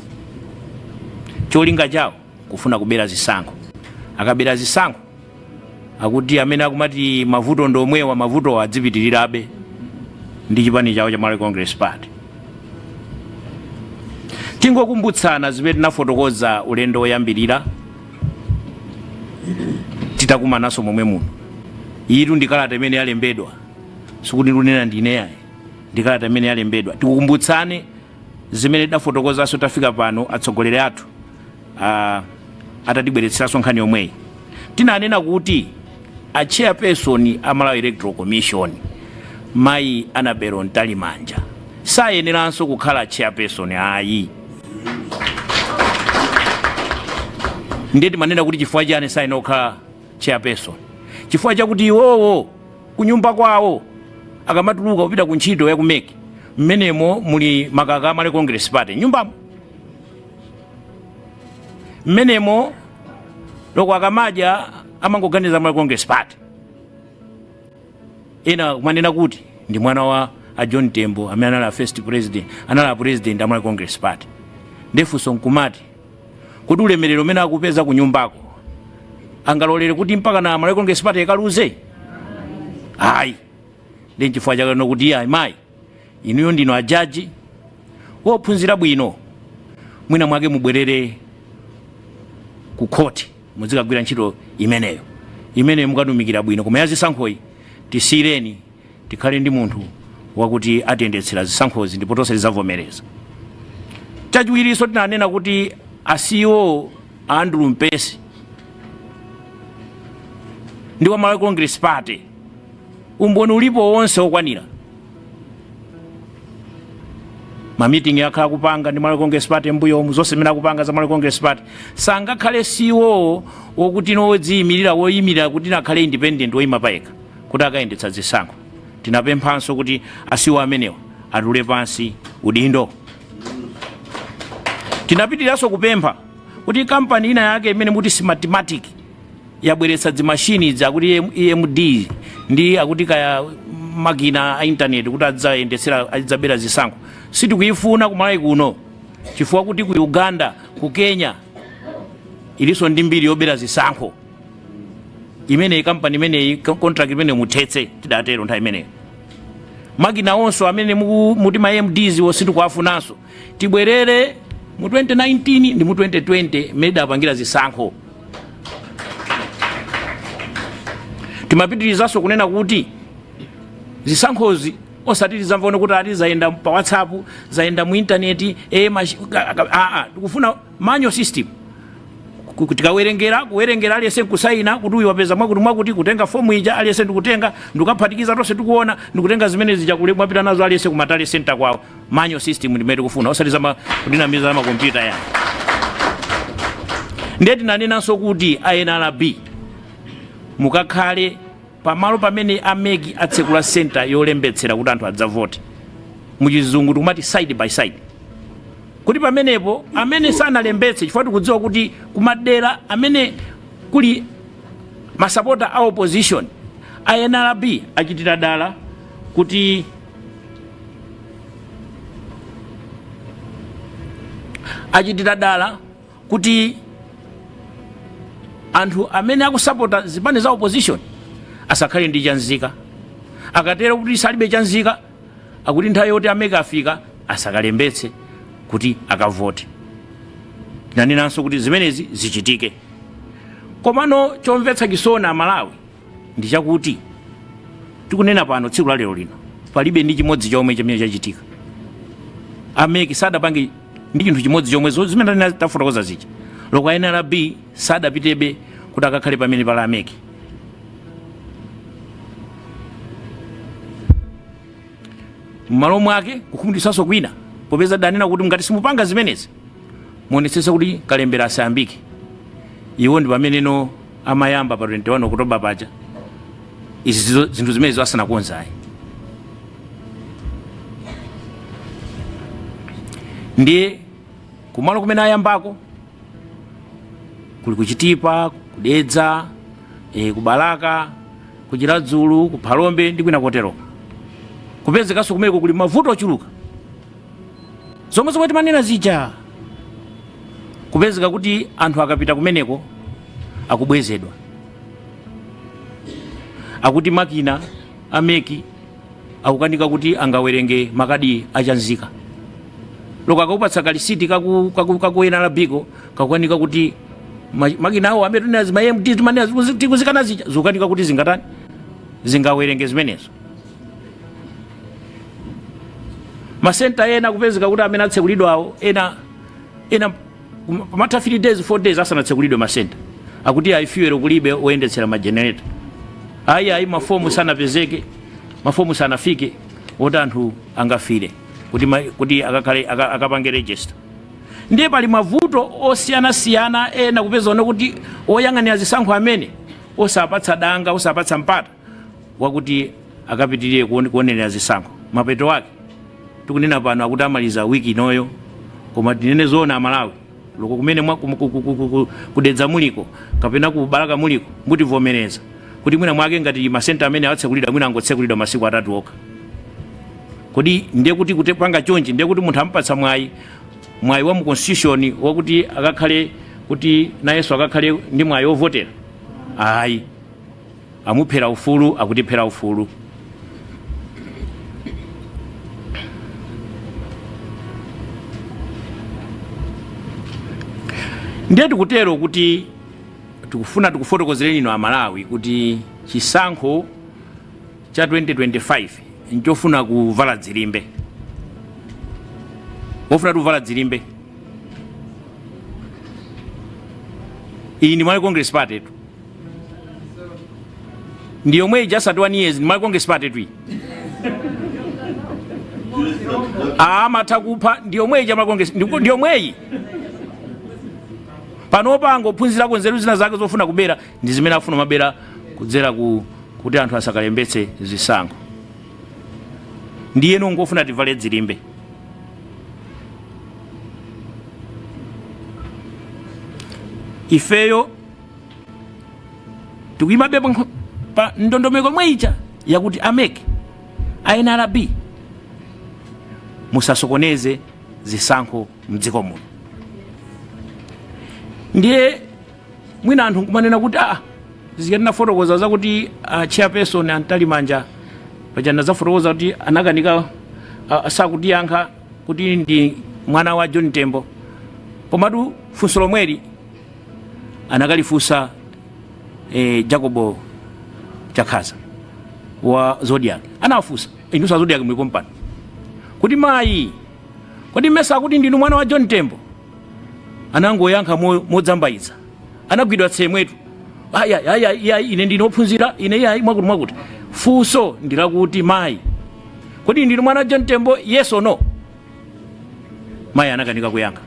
Cholinga chawo kufuna kubera zisankho. Akabera zisankho akuti amene akumati mavuto ndomwewa mavuto adzipitirirabe ndi chipani chawo cha Malawi Congress Party. Tingokumbutsana zimene tinafotokoza ulendo woyambirira titakumanaso momwe muno. Yitu ndikalata imene yalembedwa, sikuti ndinena ndineyayi, ndikalata imene yalembedwa. Tikukumbutsane zimene tinafotokozaso tafika pano atsogoleri athu atatibweretseranso nkhani yomweyi. Tinanena kuti a chairperson a Malawi Electoral Commission Mayi Anabelo Ntalimanja sayeneranso kukhala chairperson. Ayi. Ndeti manena kuti chifukwa chani sayenera kukhala chairperson? Chifukwa chakuti iwowo kunyumba kwawo akamatuluka kupita ku ntchito ya kumeki mmenemo muli makaka a Malawi Congress Party nyumbamo. Mmenemo loko akamaja amangoganiza Malawi Congress Party. Ena kumanena kuti ndi mwana wa John Tembo amene anali first president, anali president a Malawi Congress Party. Ndefunso nkumati kuti ulemerero umene akupeza ku nyumbako angalolere kuti mpaka na Malawi Congress Party ikaluze? Ayi. Ndi chifukwa chake nokuti ayi mayi inuyo ndino ajaji wophunzira bwino, mwina mwake mubwerere ku court muzikagwira ntchito imeneyo mukatumikira bwino. Koma ya zisankhoyi tisireni tikhale ndi munthu wakuti atiyendetsera zisankhozi ndipo tonse tizavomereza. Chachiwiriso tinanena kuti asiwo Andrew Mpesi ndi wa Malawi Congress Party umboni ulipo wonse okwanira. Mamiting yakhala kupanga ndi Malawi Congress Party mbuyo zonse zimene akupanga za Malawi Congress Party sangakhale siwo wokuti nodziyimirira woyimirira kuti nakhale independent woyima payekha kuti akayendetsa zisankho. Tinapemphanso kuti asiwo amenewa atule pansi udindo. Tinapitiraso kupempha kuti kampani ina yake imene muti Smartmatic yabweretsa zimashini zakuti EMD ndi akuti kaya makina a internet kuti adzayendesera adzabera zisankho sitikuyifuna kumalawi kuno chifukwa kuti ku Uganda ku Kenya iliso ndi mbiri yobera zisankho imene company imene contract imene muthetse tidatero nthawi imene makina onso amene muti ma MDs wositikuafunanso tibwerere mu 2019 ndi mu 2020 meda apangira zisankho. Timapitirizaso kunena kuti zisankhozi osati tizamvaone kuti ati zayenda pa WhatsApp zayenda mu internet tikufuna manual system kuwerengera aliyese kusaina kuti uyu wapeza mwakuti kutenga fomu ija aliyese ndikutenga ndikuphatikiza tonse tikuona ndikutenga zimene zija kulemba pita nazo aliyese ku matali center kwawo. Manual system ndimene tikufuna osati zama kudinamiza ama kompyuta ya ndeti nanenanso kuti ANRB mukakhale pamalo pamene ameki atsekula center yolembetsera kuti anthu adzavote muchizungu tikumati side by side kuti pamenepo amene sanalembetse chifukwa tikudziwa kuti kumadera amene kuli masapota a opposition ANRB achitira dala kuti anthu amene akusapota zipani za opposition asakhale ndi chanzika akatero kuti salibe chanzika akuti nthawi yoti ameka afika asakalembetse kuti akavote. Nanenanso kuti zimenezi zichitike. Komano chomvetsa chisoni Malawi ndi chakuti tikunena pano tsiku la lero lino palibe ndi chimodzi chomwe chimene chachitika. Ameki sadapange ndi chinthu chimodzi chomwe zimene tafotokoza zija loko ANRB sadapitebe kuti akakhale pamene pala ameki. Mmalo mwake kukhumudwitsanso kwina popeza danena kuti ngati simupanga zimenezi muonetsetse kuti kalembera asayambike. Iwo ndi pameneno amayamba pa 21 Oktoba paja izi zinthu zimenezi asanakonzayi. Ndiye kumalo kumene ayambako kuli kuchitipa kudedza kubalaka kuchiradzulu kuphalombe ndi kwina kotero kupezekanso kumeko kuli mavuto ochuluka zomwe zomwe timanena zija kupezeka kuti anthu akapita kumeneko akubwezedwa akuti makina ameki akukanika kuti angawerenge makadi achanzika loko akakupatsa kalisiti kakuyenera biko kakukanika kuti makina awo amene tunena zima MD timanena tikuzikana zija zikukanika kuti zingatani zingawerenge zimenezo. Masenta ena kupezeka kuti amene atsekulidwa awo ena pamata 3 days 4 days asanatsekulidwe masenta akuti ayifiwero kulibe oyendetsera magenerator ayi mafomu sanapezeke mafomu sanafike woti anthu angafire kuti akapange register. Ndiye pali mavuto osiyanasiyana ena kupezeka kuti oyang'anira zisankho amene osapatsa danga osapatsa mpata wakuti akapitirire kuonera zisankho. Mapeto wake tikunena pano akuti amaliza wiki inoyo koma tinene zona Malawi loko kumene kudedza muliko kapena kubalaka muliko mutivomereza kuti mwina mwake ngati masenta amene atsekulidwa mwina angotsekulidwa masiku 3 okha. Kodi ndiye kuti kutepanga chonchi ndiye kuti munthu ampatsa mwayi wa mu constitution wakuti akakhale kuti nayeso akakhale ndi mwayi ovotera ayi amuphera ufulu akutiphera ufulu. Ndiye tikutero kuti tikufuna tikufotokozereni ino Amalawi kuti chisankho cha 2025 nchofuna kuvala dzilimbe. Wofuna tuvala dzilimbe iyi ndi Malawi Congress Party tu ndi yomwe just at 1 years ndi Malawi Congress Party tu matakupha ndi yomwe ya Malawi Congress ndi yomwe panopa angophunzirako nzeru zina zake zofuna kubera ndi zimene afuna mabera kudzera kuti anthu asakalembetse zisankho. Ndiye ngofuna tivale dzilimbe. Ifeyo tikuyimabe pa ndondomeko mweyicha yakuti ameke NRB musasokoneze zisankho mdziko muno. Ndiye mwina anthu nkumanena kuti zikati nafotokoza zakuti chairperson Antalimanja pachana zafotokoza kuti anakanika sakutiyankha kuti ndi mwana wa John Tembo, pomatu funso lomweli anakalifunsa Jacobo Chakhaza wa Zodiac. Anawafunsa indusa Zodiac mlipo mpano kuti mayi kodi mesa kuti ndinu mwana wa John Tembo, anangoyankha modzambayiza, anagwidwa tsemwetu aya ine ndinophunzira ine yayi mwakuti funso ndilakuti mayi kodi ndinu mwana wa John Tembo, yes or no? Mayi anakanika kuyankha,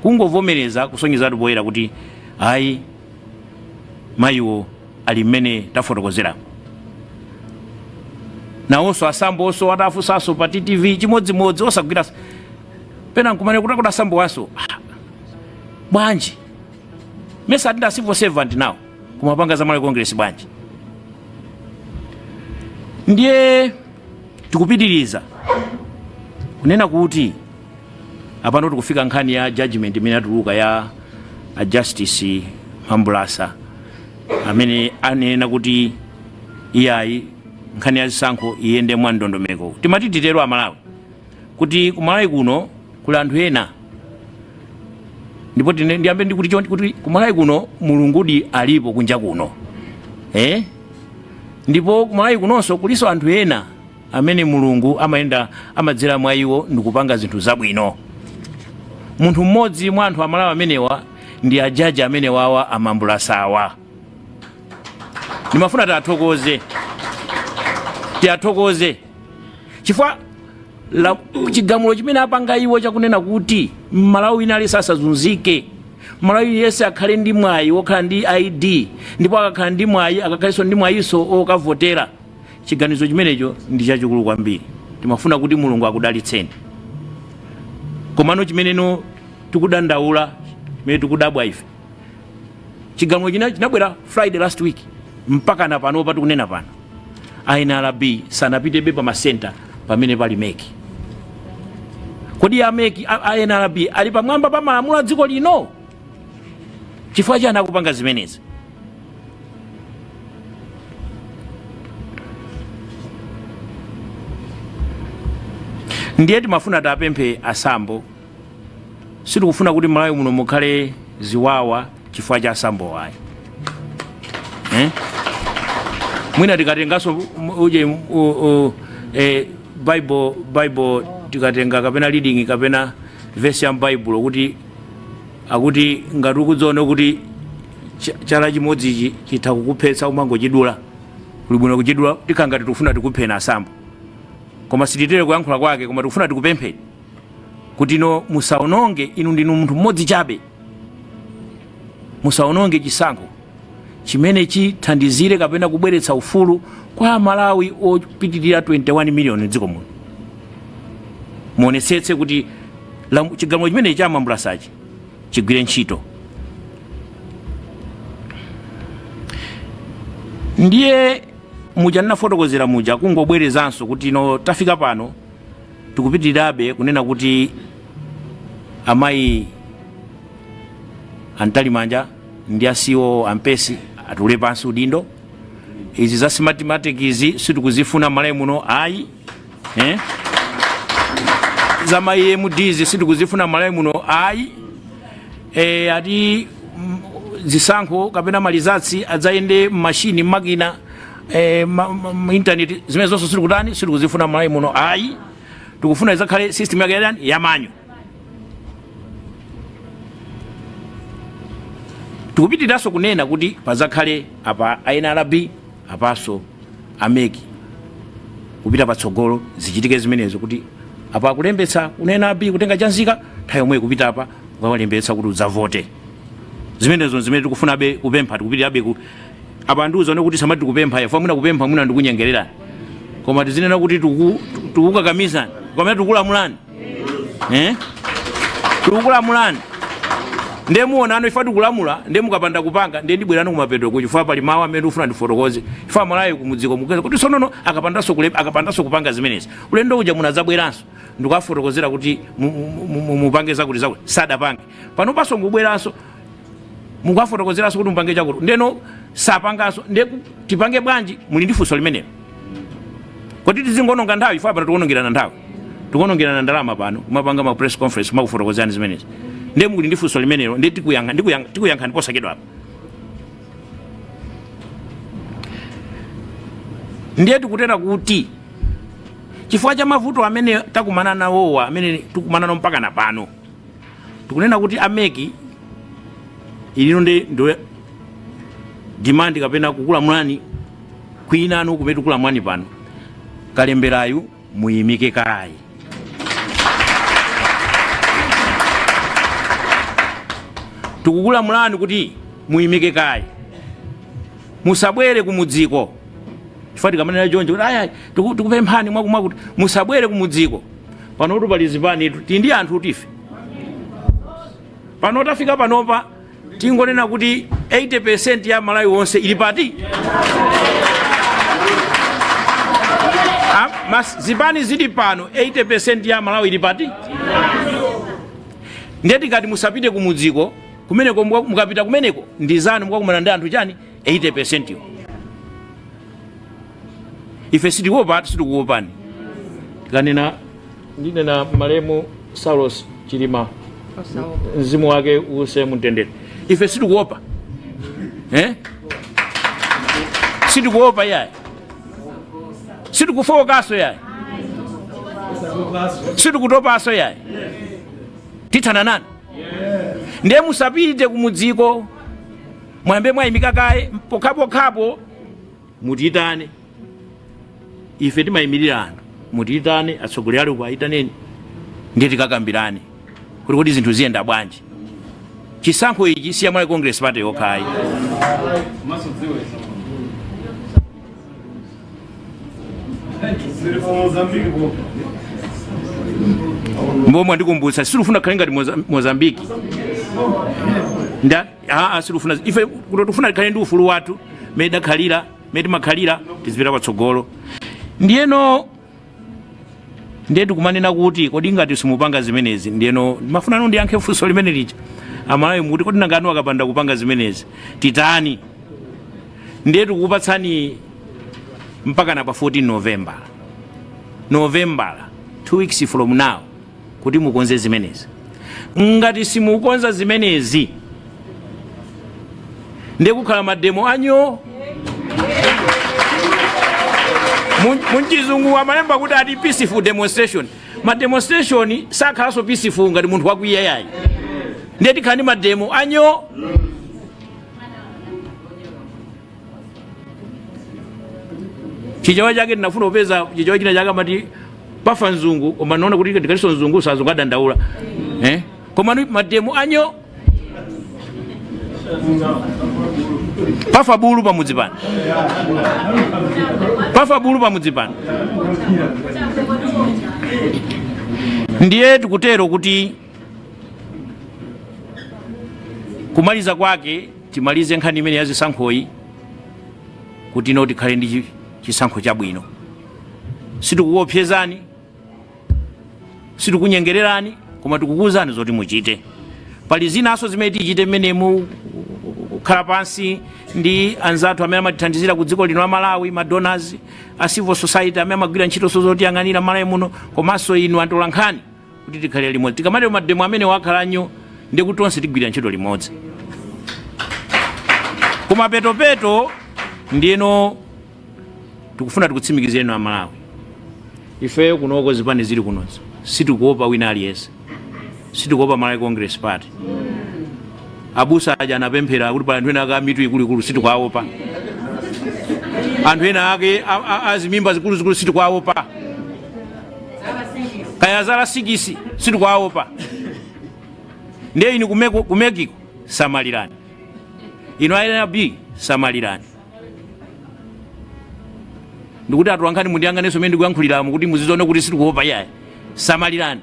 kungovomereza kusonyezatu poyera kuti ayi mayiwo ali mmene tafotokozera. Nawonso asambo onso atafunsanso pa TTV chimodzimodzi osagwira pena nkumane kuti asambo wanso bwanji mesa atinda civil servant nawo kumapanga za mali Congress bwanji. Ndiye tikupitiriza kunena kuti apano tikufika nkhani ya judgment imene atuluka ya Justice Mambulasa amene anena kuti iyayi nkhani ya zisankho iyende mwa ndondomeko. Timati titero Amalawi kuti kumalawi kuno kuli anthu ena, ndipo ndiyambe kuti kumalawi kuno mulungudi alipo kunja kuno ndipo kumalawi kunonso kuliso anthu ena amene mulungu amayenda amadzera mwa iwo ndikupanga zinthu zabwino. Munthu mmodzi mwa anthu Amalawi amenewa ndi ajaji amene wawa Amambulasawa. Ndimafuna tiathokoze chifukwa chigamulo chimene apanga iwo chakunena kuti Malawi inali sasazunzike, Malawi yese akhale ndi mwayi wokhala ndi ID, ndipo akakhala ndi mwayi akakhaliso ndi mwayiso okavotera. Chiganizo chimenecho ndi chachikulu kwambiri. Timafuna kuti mulungu akudalitseni. Komano chimeneno tikudandaula, chimene tikudabwa ife, chigamulo chinabwera Friday last week mpaka na pano patikunena pano NRB sanapitebe pa masenta pamene pali meki. Kodi ya meki NRB ali pamwamba pa malamulo a dziko lino? Chifukwa chani akupanga zimenezi? Ndiye timafuna tapemphe asambo, sitikufuna kuti Malawi muno mukhale ziwawa chifukwa cha asambo wayi. Mwina tikatengaso uje Bible tikatenga kapena reading kapena verse ya Bible kuti akuti ngati ukudziona kuti chala chimodzi chitha kukuphetsa umangochidula, kuli bwino kuchidula. Tikangati tikufuna tikupheni asambo, koma sititere kuyankhula kwake, koma tikufuna tikupempheni kuti no musaononge, inu ndinu munthu mmodzi chabe, musaononge chisankho chimene chithandizire kapena kubweretsa ufulu kwa Malawi opitirira 21 million dziko muno. Muonetsetse kuti chigamulo chimene cha Mambulasachi chigwire ntchito. Ndiye muja ndinafotokozera muja kungobwerezanso kuti no tafika pano tikupitirirabe kunena kuti amayi Antalimanja ndi asiwo ampesi atule pansi udindo. Izi za mathematics izi sitikuzifuna Malawi muno ayi. Za mayi mudizi sitikuzifuna Malawi muno ayi. Ati zisankho kapena malizatsi adzayende machine makina internet zimene zonse sitikutani sitikuzifuna Malawi muno ayi. Tikufuna izakhale system yake yamanyo. Tikupitiraso kunena kuti pazakhale apa NRB apaso ameki kupita patsogolo zichitike zimenezo kuti apa kulembetsa kunena NRB kutenga chanzika nthawi yomwe kupita apa ukawalembetsa kuti udzavote. Zimenezo zimene tikufunabe kupempha tikupitirabe apa ndiuza kuti samati tikupempha yafa mwina kupempha mwina ndikunyengerera, koma tizinena kuti tikukakamiza komwe tikulamulani tikukulamulani Ndemuona ano ifatu kulamula ndemukapanda kupanga ndibwerano kumapeto kuchifukwa pali mawu amene ufuna ndifotokoze ifa Malawi kumudziko mukeza kuti sonono akapandanso kupanga zimenezi ulendo uja munadzabweranso ndikuwafotokozera kuti mupange zakuti sadapange pano paso ngubweranso mukuwafotokozeranso kuti mupange chakuti ndeno sapanganso tipange bwanji muli ndi funso limenelo kuti tizingononga nthawi ifa pano tikuonongerana ndalama pano kumapanga ma press conference kumakufotokozerani zimenezi ndemuli ndi funso limenelo tikuyankhani posachedwa apa ndiye tikutera kuti chifukwa cha mavuto amene takumana nawowa amene tikumana nawo mpaka na pano tikunena kuti ameki ilino ndo demand kapena kukulamulani kwinanu kumene tikulamulani pano kalemberayu muyimike kayi tikukulamulani kuti muyimike kayi musabwere kumudziko chifukwa tikamanena choncho kuti aya tikupemphani mwakuti musabwere kumudziko pano kuti pali Zipani tili ndi anthu tife pano tafika panopa tingonena kuti 80% ya Malawi wonse ili pati Zipani zili pano 80% ya Malawi ili pati ndiye tikati musapite kumudziko kumeneko mukapita kumeneko ndizanu mukakumana ndi anthu chani 80% yo ife sitikuopani tikanena ndinena malemu Saulos Chilima mzimu wake use mutendere ife sitikuopa sitikuopa yaye situkufokaso yaye situkutopaso yaye tithana nani ndiye musapite kumudziko mwambe mwayimika kaye pokhapokhapo mutitane ife timayimirira anthu mutitane atsogoleri alipo ayitaneni ndiye tikakambirane kuti zinthu ziyenda bwanji chisankho ichi siya Malawi Congress Party yokhayi mbomwe ndikumbutsa silufuna kale ngati Mozambique silufuna ife kutofuna kale ndi ufulu wathu meda khalira medi makhalira tizipita patsogolo ndiyeno ndiye tikumanena kuti kodi ngati simupanga zimenezi ndiyeno mafuna ndiyankhe funso limene lija Amalawi mukuti kodi nangano akapanda kupanga zimenezi titani ndiye tikukupatsani mpaka na pa 14 November 2 weeks from now kuti mukonze zimenezi ngati simukonza zimenezi ndiye kukhala mademo anyo munchizungu amalemba kuti ati peaceful demonstration mademonstration sakhalaso peaceful ngati munthu wakwiya yayi ndiye tikhala ndi mademo anyo chichawa chake tinafuna kupeza chichawa china chake amati pafa mzungu koma naona kuti tikaliso mzungu sazungu adandaula koma mademo anyo pafa bulu pamudzi pano ndiye tikutero kuti kumaliza kwake timalize nkhani imene yazisankhoyi kuti ino tikhale ndi chisankho chabwino sitikuopsezani sitikunyengererani koma tikukuwuzani zoti muchite pali zinaso zimene tichite mmenemu kukhala pansi ndi anzathu amene amatithandizira ku dziko lino la Malawi madonors a civil society amene amagwira ntchito zotiyang'anira Malawi muno komanso inu atolankhani kuti tikhale limodzi tikamati mademo amene wakhalanyo ndi kuti tonse tigwira ntchito limodzi koma petopeto ndiyeno tikufuna tikutsimikizireni a Malawi ife kunoko Zipani zili kunozo sitikuopa wina aliyense sitikuopa Malawi Congress Party abusa aja anapemphera kuti pali anthu ena ake amitu ikuluikulu sitikuwaopa anthu ena ake azimimba zikuluzikulu sitikuwaopa kaya zala sikisi sitikuwaopa ndiye inu kumekiko samalirani inu ayenera b samalirani ndikuti atolankhani mundiyang'anenso mene ndikuyankhuliramo kuti muzizoona kuti sitikuopa yaye samalirani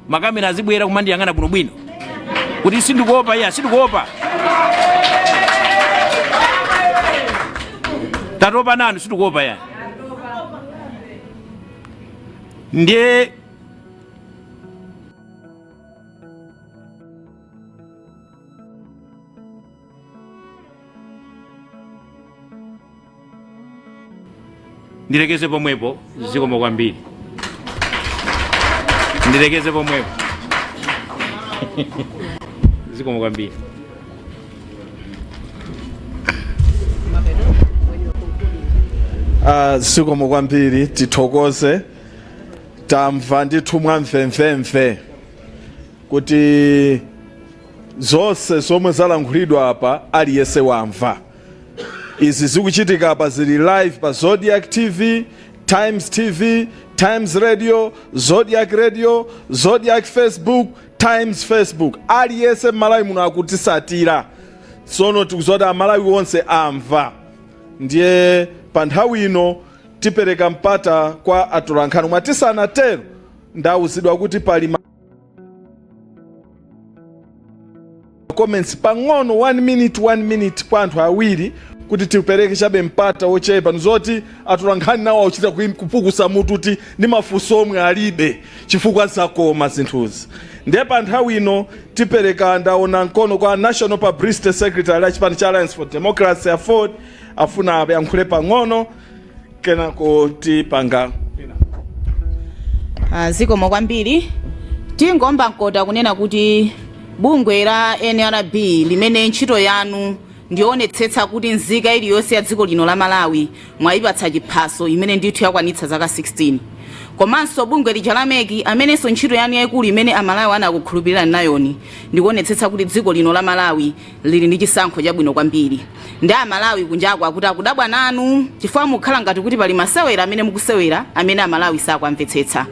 makamera azibwera kumandiyang'ana bwinobwino kuti sindikuopa iya sindikuopa tatopa nanu sindikuopa iya ndiye ndirekeze pomwepo zikomo kwambiri ndirekeze pomwepo zikomo kwambiri
zikomo kwambiri tithokoze tamva ndithu mwamvemvemve kuti zonse zomwe zalankhulidwa apa aliyese wamva. Izi zikuchitika apa zili live pa Zodiac TV, Times TV, Times Radio, Zodiac Radio, Zodiac Facebook, Times Facebook. Aliyese Malawi muno akutisatira. Sono tikuzoti Amalawi wonse amva. Ndiye pa nthawi ino tipereka mpata kwa atolankhani mwatisanatero ndawuzidwa kuti pali comments pang'ono 1 minute kwa anthu awiri kuti tipereke chabe mpata ochepa nzoti atolankhani nawo akuchita kupukusa mutu kuti ndi mafunso omwe alibe chifukwa zakoma zinthuzi. Ndiye pa nthawi ino tipereka ndaona mkono kwa National Publicity Secretary a chipani cha Alliance for Democracy Afford afuna ayankhule pang'ono kenako tipanga
zikomo kwambiri tingomba nkota kunena kuti bungwe la NRB limene ntchito yanu ndionetsetsa kuti nzika iliyonse ya dziko lino la Malawi mwayipatsa chiphaso imene ndithu yakwanitsa zaka 16. Komanso bungwe lija la MEC amenenso ntchito yanu yayikulu imene Amalawi anakukhulupirira nayoni ndikuonetsetsa kuti dziko lino la Malawi lili ndi chisankho chabwino kwambiri. Ndi Amalawi kunjako akuti akudabwa nanu chifukwa mukhala ngati kuti pali masewera amene mukusewera amene Amalawi sakwamvetsetsa.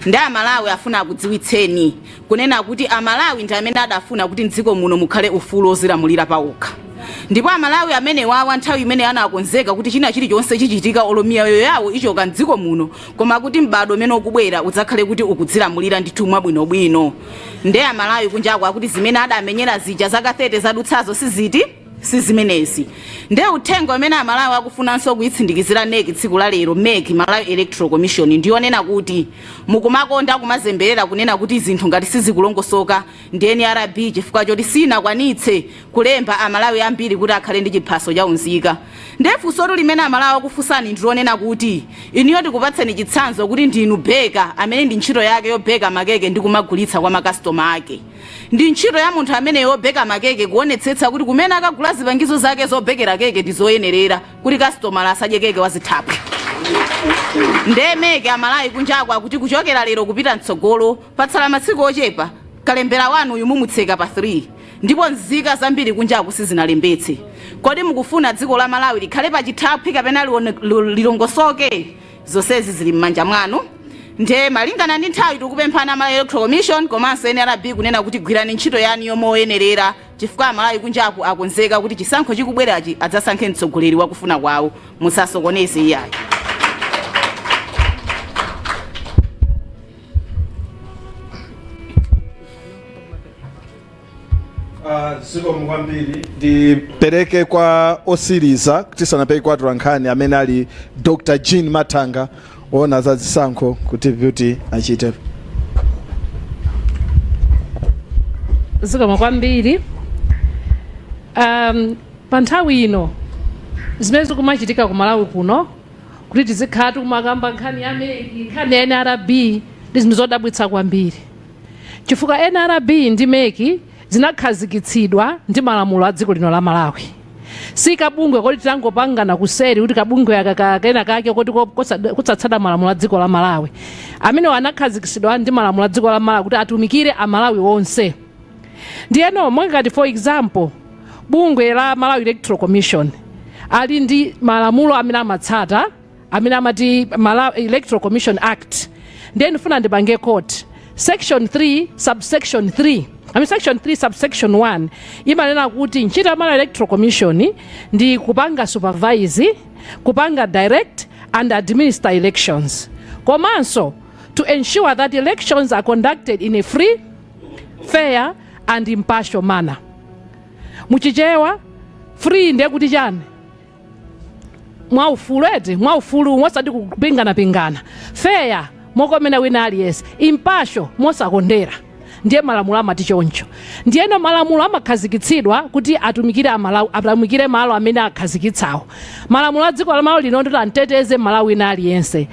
Ndi Amalawi afuna akudziwitseni kunena kuti Amalawi ndi amene adafuna kuti mdziko muno mukhale ufulu ozilamulira pawokha. Ndipo Amalawi amene wawa nthawi imene anakonzeka kuti china chilichonse chichitika olomiyayo yawo ichoka mdziko muno koma kuti mbado amene ukubwera udzakhale kuti ukudzilamulira ndithu mwabwinobwino. Ndi Amalawi kunjako akuti zimene adamenyera zija zaka 30 zadutsazo siziti sizimenezi. Ndiye uthenga amene Amalawi akufunanso kuyitsindikizira NEC tsiku la lero MEC Malawi Electoral Commission ndionena kuti mukumakonda kumazemberera kunena kuti zinthu ngati sizikulongosoka ndi NRB chifukwa choti sinakwanitse kulemba Amalawi ambiri kuti akhale ndi chiphaso cha unzika. Ndiye funso limene Amalawi akufunsani ndionena kuti iniyo tikupatseni chitsanzo kuti ndinu beka amene ndi ntchito yake yobeka makeke ndi kumagulitsa kwa makastoma ake. Ndi ntchito ya munthu amene yobeka makeke kuonetsetsa kuti kumene akagula zipangizo zake zobekera keke ndizoyenerera kuti customer asadye keke wazithapu. Ndemeke Amalawi kunjako akuti kuchokera lero kupita mtsogolo patsala masiku ochepa kalembera wanu uyu mumutseka pa 3 ndipo nzika zambiri kunjako sizinalembetse. Kodi mukufuna dziko la Malawi likhale pa chithapu kapena lilongosoke? Zonsezi zili m'manja mwanu. Nde malingana ndi nthawi tikupemphana Malawi Electoral Commission komanso NRB kunena kuti gwirani ntchito yanu yomoyenerera chifukwa Malawi kunjaku akonzeka kuti chisankho chikubwerachi adzasankhe mtsogoleri wakufuna kwawo musasokoneze iyayi.
zikomo kwambiri ndipereke kwa osiriza tisanapereke kwa atolankhani amene ali Dr. Jean Matanga ona za zisankho kuti beauty achite.
Zikomo kwambiri pa nthawi ino zimene zikumachitika ku Malawi kuno kuti tizikhala tikumagamba nkhani ya MEC nkhani ya NRB ndi zinthu zodabwitsa kwambiri chifukwa NRB ndi MEC zinakhazikitsidwa ndi malamulo a dziko lino la Malawi. Si kabungwe kodi tangopangana kuseri kuti kabungwe akakena kake kodi kutsatsata malamulo a dziko la Malawi. Amene anakhazikitsidwa ndi malamulo a dziko la Malawi kuti atumikire Amalawi onse. Ndiyeno ngati for example bungwe la Malawi Electoral Commission ali ndi malamulo amene amatsata amene amati Malawi Electoral Commission Act. Ndiye ndifuna ndipange court section 3 subsection 3 section 3 subsection 1 imanena kuti ntchito ya Malawi Electoral Commission ndi kupanga supervise, kupanga direct and administer elections. Komanso to ensure that elections are conducted in a free, fair and impartial manner. Muchichewa free ndiye kuti chani mwaufulu mosati kupingana fair mokomena wina aliyense, impartial mosakondera. Ndiye malamulo amati choncho. Ndiyeno malamulo amakhazikitsidwa kuti atumikire malo amene akhazikitsawo. Malamulo a dziko la malo lino ndoti ateteze malo wina aliyense.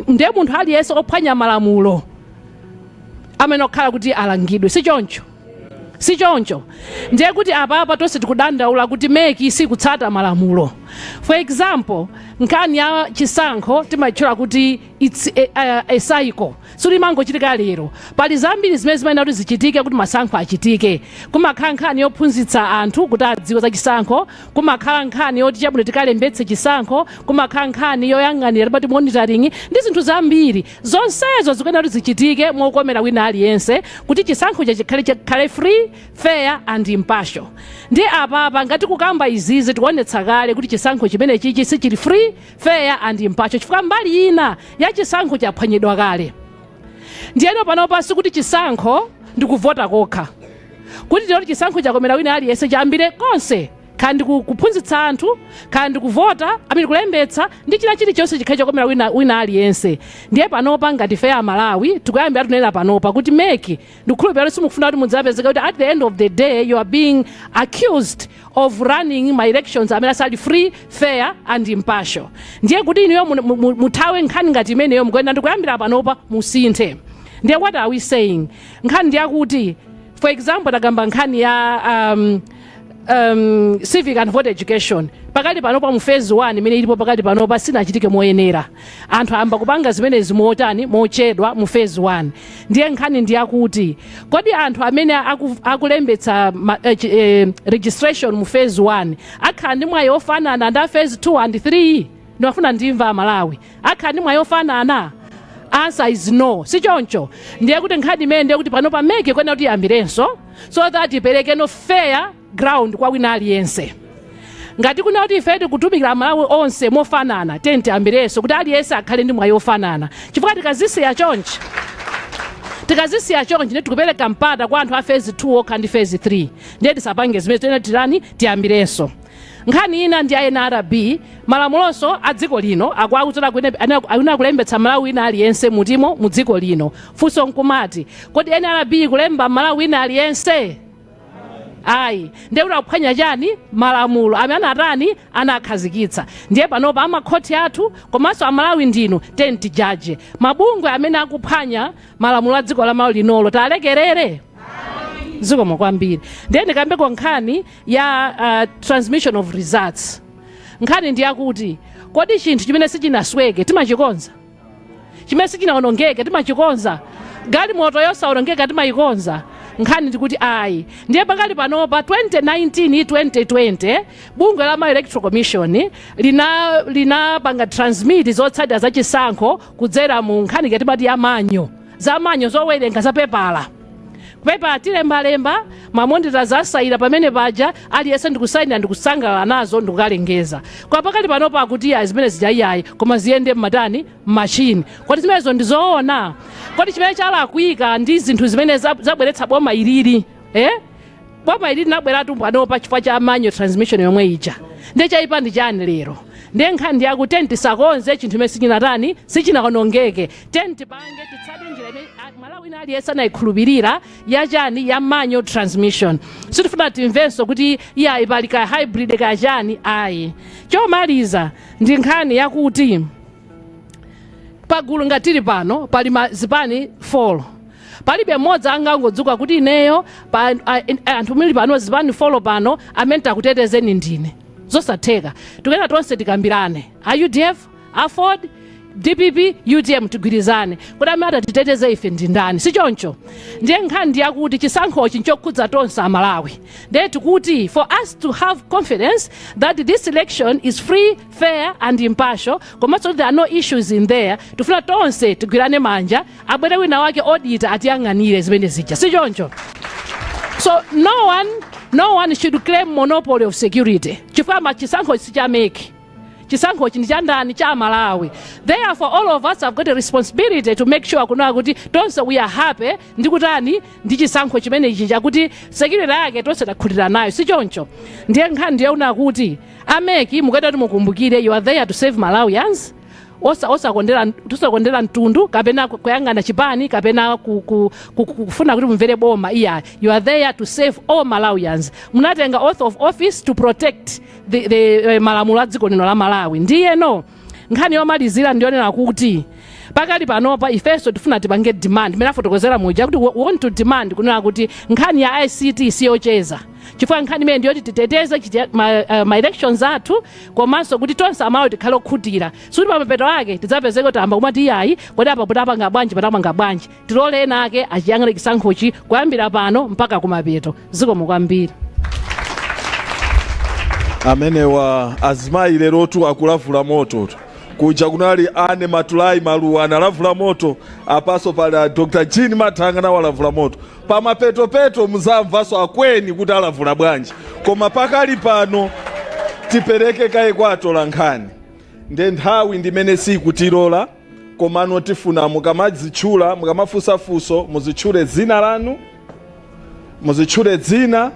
Ndiye munthu aliyense ophwanya malamulo amene okhala kuti alangidwe. Si choncho. Ndiye kuti apa tonse tikudandaula kuti meki sikutsata malamulo. For example, nkhani ya chisankho timatchula kuti it's a cycle. Sulimangochitika lero. Pali zambiri zimene zimayenera kuti zichitike kuti masankho achitike. Kumakhala nkhani yophunzitsa anthu kuti adziwe za chisankho, kumakhala nkhani yoti chabwino tikalembetse chisankho, kumakhala nkhani yoyang'anira pati monitoring ndi zinthu zambiri. Zonsezo zikuyenera kuti zichitike mokomera wina aliyense kuti chisankho chikhale free, fair and impartial. Ndi apa ngati kukamba izizi tikuonetsa kale kuti chisankho chimene chichi sichili free, fair and impartial chifukwa mbali ina ya chisankho chaphwanyidwa kale. Ndiyeno panopa sikuti chisankho ndikuvota kokha. Kuti lero chisankho chakomera wina aliyense chambire konse, kandi kuphunzitsa anthu, kandi kuvota, kulembetsa ndi china chilichonse chikhale chakomera wina aliyense. Ndiye panopa ngati fair Malawi tikuyambira tunena panopa kuti meki ndikhulupirira simukufuna kuti mudzapezeka kuti at the end of the day you are being accused of running my elections amene asali free, fair and impartial. Ndiye kuti iniyo muthawe nkhani ngati imeneyo mukuyenda ndikuyambira panopa musinthe. Ndiye what are we saying? Nkhani ndiyakuti for example takamba nkhani ya civic and voter education. Pakati panopa mu phase 1 imene ilipo pakati panopa sinachitike moyenera. Anthu amba kupanga zimene zimotani mochedwa mu phase 1. Ndiye nkhani ndiyakuti kodi anthu amene akulembetsa registration mu phase 1 akhala ndi mwayi ofanana ndi phase 2 and 3? Ndimafuna ndimva Malawi. Akhala ndi mwayi ofanana? Answer is no. Si choncho. Ndiye kuti nkhani imene ndiye kuti panopa meki kwena kuti yambirenso so that ipereke no fair ground kwa wina aliyense. Ngati kuna kuti ife tikutumikira Malawi onse mofanana tenti ambirenso kuti aliyense akhale ndi mwayi ofanana. Chifukwa tikazisiya chonchi ndi tikupereka mpata kwa anthu a phase 2 okha ndi phase 3. Ndiye tisapange zimene tena tirani tiyambirenso. Nkhani ina ndi NRB malamulonso a dziko lino akuwauza kuti kulembetsa Malawi wina aliyense mutimo mu dziko lino. Funso nkumati kodi NRB kulemba Malawi wina aliyense? Ayi. Ndiye kuti akuphwanya chani malamulo amene atani anakhazikitsa. Ndiye panopa amakhoti athu komanso Amalawi ndinu tenti judge. Mabungwe amene akuphwanya malamulo a dziko la Malawi linolo talekerere. Zikomo kwambiri. Ndiye ndikambeko nkhani ya transmission of results. Nkhani ndiyakuti kodi chinthu chimene sichinasweke timachikonza? Chimene sichinaonongeke timachikonza? Galimoto yosaonongeka timayikonza? Nkhani ndikuti ayi. Ndiye pakali panopa 2019-2020 bungwe la electoral commission linapanga transmit zotsatira za chisankho kudzera mu nkhani ngatibati ya manyo zowerenga za pepala. Pepa tilembalemba mamondera zasayira pamene paja aliyense ndikusainira ndikusangalala nazo ndikukalengeza. Kwa pakali panopa akuti zimene zijayiyayi koma ziyende mmatani machine. Kodi zimenezo ndizoona? Kodi chimene chala kuyika ndi zinthu zimene zabweretsa boma iliri? Boma iliri nabweratu panopa chifukwa cha manyo transmission yomwe ija. Ndiye chayipa ndi chani lero? Ndiye nkhani ndiyaku tenti sakonze chinthu chimene sichinatani sichinaonongeke. Tenti pange titsate njira imene Malawi aliyense anayikhulupirira ya chani ya manyo transmission. Sitifuna timvenso kuti ipali ka hybrid ka chani ayi. Chomaliza ndi nkhani yakuti pagulu ngatili pano pali mazipani 4. Palibe mmodzi angangodzuka kuti ineyo anthu muli pano zipani 4 pano amene takutetezeni ndine. Zosatheka. Tukena tonse tikambirane. UDF, AFOD, DPP, UTM tigwirizane. Kuti amene titeteze ife ndi ndani. Si choncho. Ndiye nkhani ndiyakuti chisankhochi nchokhudza tonse Amalawi. Ndiye tikuti for us to have confidence that this election is free, fair and impartial, komanso there are no issues in there, tufuna tonse tigwirane manja, abwere wina wake auditor atiyang'anire zimene zija. Si choncho. So no one should claim monopoly of security. Chifukwa chisankho sichameki. chisankho chini cha ndani cha Malawi. Therefore all of us have got a responsibility to make sure kuna kuti tonse we are happy ndi kutani ndi chisankho chimene ichi chakuti security yake tonse takhutira nayo si choncho. Ndiye nkhani ndiyaona kuti ameki mukada kuti mukumbukire you are there to save Malawians. Tusakondera mtundu kapena kuyangana chipani kapena kufuna kuti mumvere boma iya. You are there to save all Malawians. Munatenga oath of office to protect the malamulo a dziko lino la Malawi. Ndiye no nkhani yomalizira ndionera kuti pakali panopa ifeso tifuna tipange demand. Mena fotokozera muja kuti we want to demand kunena kuti nkhani ya ICT siyocheza. Chifukwa nkhani imene ndiyoti titeteze ma elections athu komanso kuti tonse amalawi tikhale okhutira. Suti pamapeto ake tidzapezeka kuti amba kumati iyayi kodi apa potapanga bwanji patapanga bwanji. Tilole ena ake achiyang'ana chisankhochi kuyambira pano mpaka kumapeto. Zikomo kwambiri.
Amenewa azimayi lerotu akulavula moto kuja kunali ane Matulai Maluwa analavula moto apaso pala Dr. Jean Matanga na walavula moto pamapeto muzamvaso akweni kuti alavula bwanji koma pakali pano tipereke kaye kwatola nkhani nde nthawi ndimene sikutilola komano tifuna mukamadzitchula mukamafusafuso muzitchule dzina lanu muzitchule dzina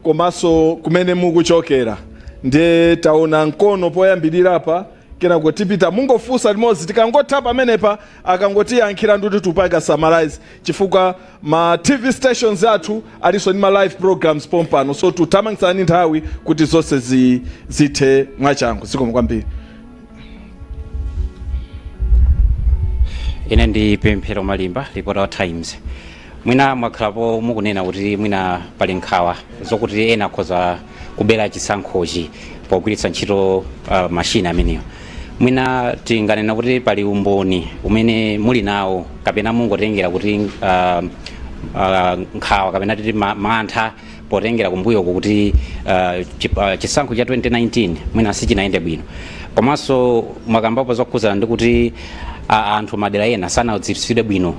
komanso kumene mukuchokera. Nde taona nkono poyambirira apa kena kutipita mungofusa limodzi tikangotha pamenepa akangotiyankhira nduti tupanga summarize chifukwa ma TV stations athu aliso ni ma live programs pompano so tutamangsani nthawi kuti zonse zithe mwachangu. Zikomo kwambiri.
Ine ndi Pemphero Malimba, Reporter Times. Mwina mwakhalapo mukunena kuti mwina pali nkhawa zokuti ena akhoza kubera chisankhochi pogwiritsa ntchito machine ameneyo. Mwina tinganena kuti pali umboni umene muli nawo kapena mungotengera kuti nkhawa kapena titi mantha potengera kumbuyo kuti chisankho cha 2019 mwina sichinaende bwino. Komanso mwakambapo zokhuzana ndi kuti anthu madera ena sanaudziwitsidwe bwino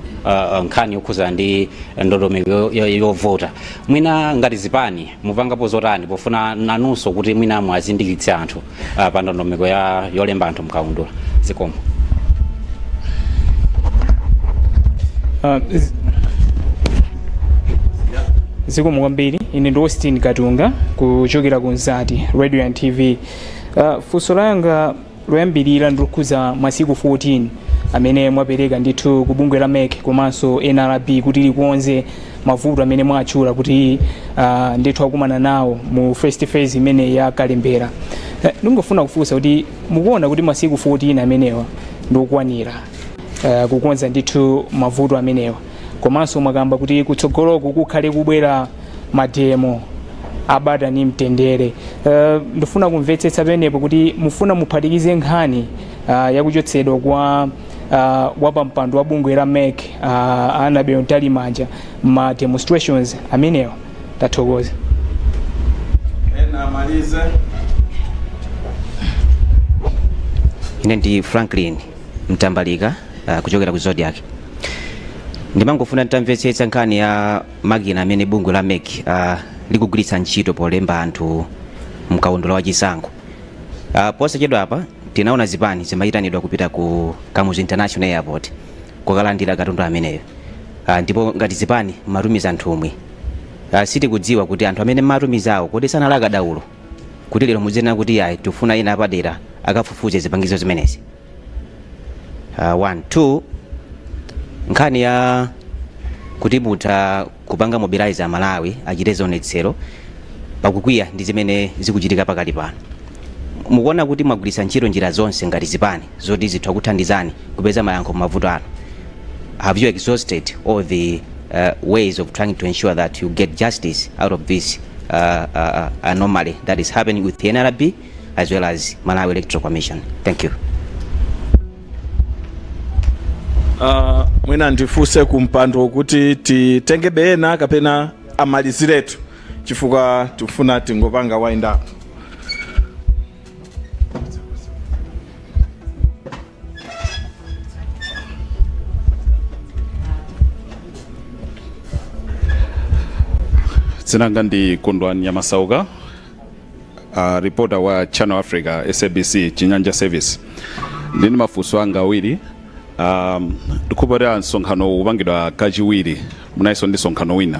nkhani yokhuzana ndi ndondomeko yovota. Mwina ngati Zipani mupangapo zotani pofuna nanunso kuti mwina mwazindikitse anthu pa ndondomeko yolemba anthu mkaundula. Zikomo.
Zikomo kwambiri. Ine ndi Austin Katunga kuchokera ku Nzati Radio and TV. Funso langa loyambirira ndikukhuza masiku 14 amene mwapereka ndithu kubungwe la MEC komanso NRB kuti likonze mavuto amene mwatchula kuti ndithu akumana nawo mu first phase imene ya Kalembera. Ndingofuna kufunsa kuti mukuona kuti masiku 14 amenewa ndokwanira kukonza ndithu mavuto amenewa komanso mwakamba kuti kutsogoloko kukhale kubwera mademo abata ni mtendere. Ndifuna kumvetsetsa penepo kuti mufuna muphatikize nkhani yakuchotsedwa kwa wapampando wa bungwe la MEC anabe ntali manja ma demonstrations amenewa. Tathokoza.
Malize.
Ine ndi Franklin Mtambalika kuchokera ku Zodiac. Ndimangofuna ntamvetsetsa nkhani ya makina amene bungwe la MEC likugwiritsa ntchito polemba anthu mkaundula wa chisankho. Posachedwa apa tinaona Zipani zimayitanidwa kupita ku Kamuzu International Airport kukalandira katundu ameneyo. Ndipo ngati Zipani matumiza nthumwi. Sitikudziwa kuti anthu amene matumizawo kodi sanalaka daulo kuti lero muzena kuti yayi tifuna ina apadera akafufuze zipangizo zimenezi. 1 2 nkhani ya kuti mutha kupanga mobilize Malawi achite zionetsero pakukwiya ndi zimene zikuchitika pakali pano. Mukuona kuti mwagwiritsa ntchito njira zonse ngati Zipani zoti zitha kuthandizani kupeza mayankho mavuto anu. Have you exhausted all the ways of trying to ensure that you get justice out of this anomaly that is happening with the NRB as well as Malawi Electoral Commission? Thank you.
Mwina ndifuse kumpando kuti titenge bena kapena amaliziretu chifukwa tufuna tingopanga wind up.
Zinanga ndi Kondwani Nyamasauka reporter wa Channel Africa SABC Chinyanja Service. Ndini mafunso anga awiri. Ndikupata nsonkhano upangidwa kachiwiri munaiso ndi nsonkhano wina.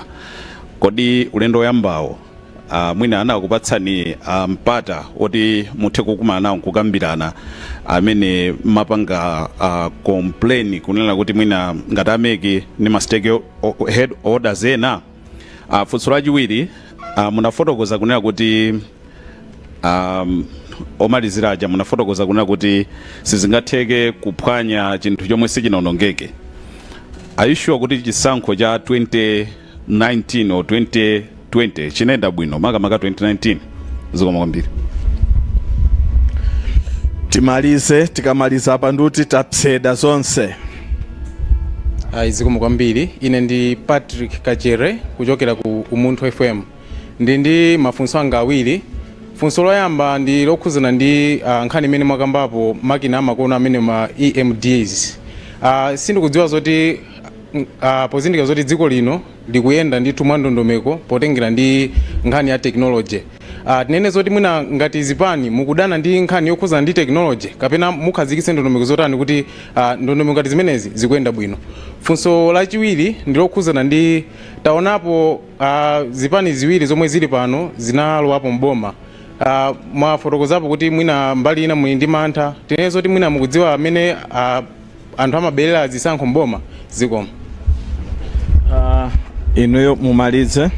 Kodi ulendo oyambawo mwina anakupatsani mpata oti muthe kukumana nawo kukambirana amene mapanga complain kunena kuti mwina ngati ameki ni mistake head orders ena. Funso lachiwiri munafotokoza kunena kuti omaliziraja munafotokoza kunena kuti sizingatheke kuphwanya chinthu chomwe sichinaonongeke. Are you sure kuti chisankho cha 2019 or 2020 chinenda bwino makamaka 2019? Zikomo kwambiri.
Timalize, tikamaliza apa nduti tapseda zonse.
Zikomo kwambiri. Ine ndi Patrick Kachere kuchokera ku Umunthu FM. Ndi mafunso anga awiri. Funso loyamba ndi lokhuzana ndi nkhani imene mwakambapo makina amakono amene ma EMDs. Sindikudziwa zoti pozindika zoti dziko lino likuyenda ndi tumandondomeko potengera ndi nkhani ya technology. Tinene zoti mwina ngati Zipani mukudana ndi nkhani yokhuzana ndi technology kapena mukhazikitse ndondomeko zotani kuti ndondomeko ngati zimenezi zikuyenda bwino. Funso lachiwiri ndi lokhuzana ndi taonapo Zipani ziwiri zomwe zili pano zinalowapo mboma. Mwafotokozapo kuti mwina mbali ina muli ndi mantha. Tinene zoti mwina mukudziwa amene anthu amaberera zisankho mboma. Zikomo.
Inuyo mumalize.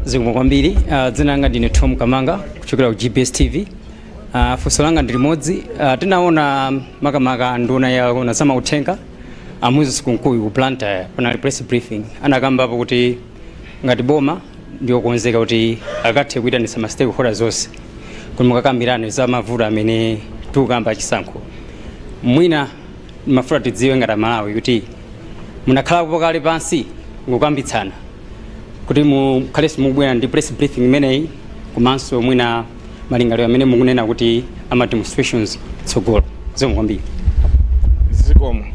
Zikomo kwambiri. Dzina langa ndine Tom Kamanga kuchokera ku GPS TV. Funso langa ndi limodzi. Tinaona makamaka nduna ya sama uthenga Moses Kunkuyu ku Blantyre panali press briefing anakambapo kuti ngati boma ndiyo kuonzeka kuti akathe kuyitanitsa ma stakeholders zonse kuti mukakambirane za mavuto amene tikukamba chisankho. Mwina mafuna tidziwe ngati Malawi kuti munakhala kupokale pansi ngokambitsana kuti mukhale simubwera ndi press briefing imeneyi komanso mwina malingaliro amene mukunena kuti ama demonstrations tsogolo. Zikomo kwambiri.
Zikomo.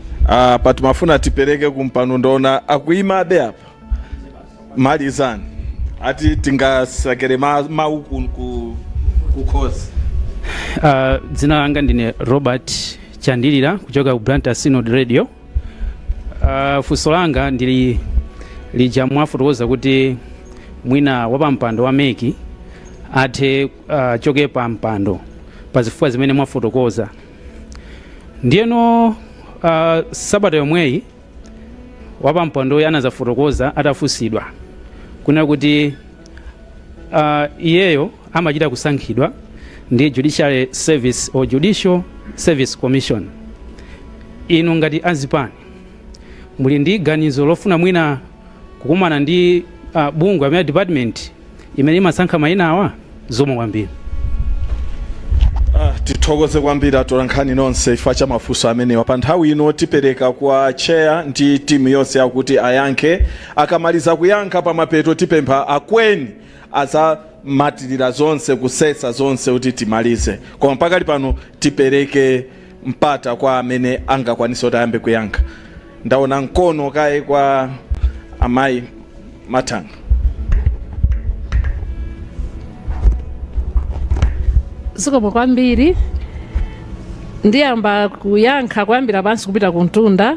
Pati mafuna tipereke kumpano ndona akuimabe apa malizani ati tingasakere mau kukhosi.
Dzina langa ndine Robert Chandilira kuchoka ku Blantyre Synod Radio. Funso langa ndili lija mwafotokoza kuti mwina wapampando wa meki athe choke pa mpando pa zifukwa zimene mwafotokoza. Ndiyeno sabata yomweyi wapampando anazafotokoza atafunsidwa kunena kuti iyeyo amachita kusankhidwa ndi Judicial Service or Judicial Service Commission. Inu ngati Azipani muli ndi ganizo lofuna mwina kukumana ndi bungwe amene department imene imasankha mayina awa? Zikomo kwambiri.
Tithokoze kwambiri atolankhani nonse ifa cha mafunso amenewa. Pa nthawi ino tipereka kwa chair ndi timu yonse yakuti ayankhe. Akamaliza kuyankha pa mapeto tipempha akweni azamatirira zonse kusesa zonse kuti timalize. Koma pakali pano tipereke mpata kwa amene angakwanise kuti ayambe kuyankha. Ndaona mkono kaye kwa amayi Matanga.
Zikomo kwambiri. Ndiyamba kuyankha kwambira pansi kupita kuntunda.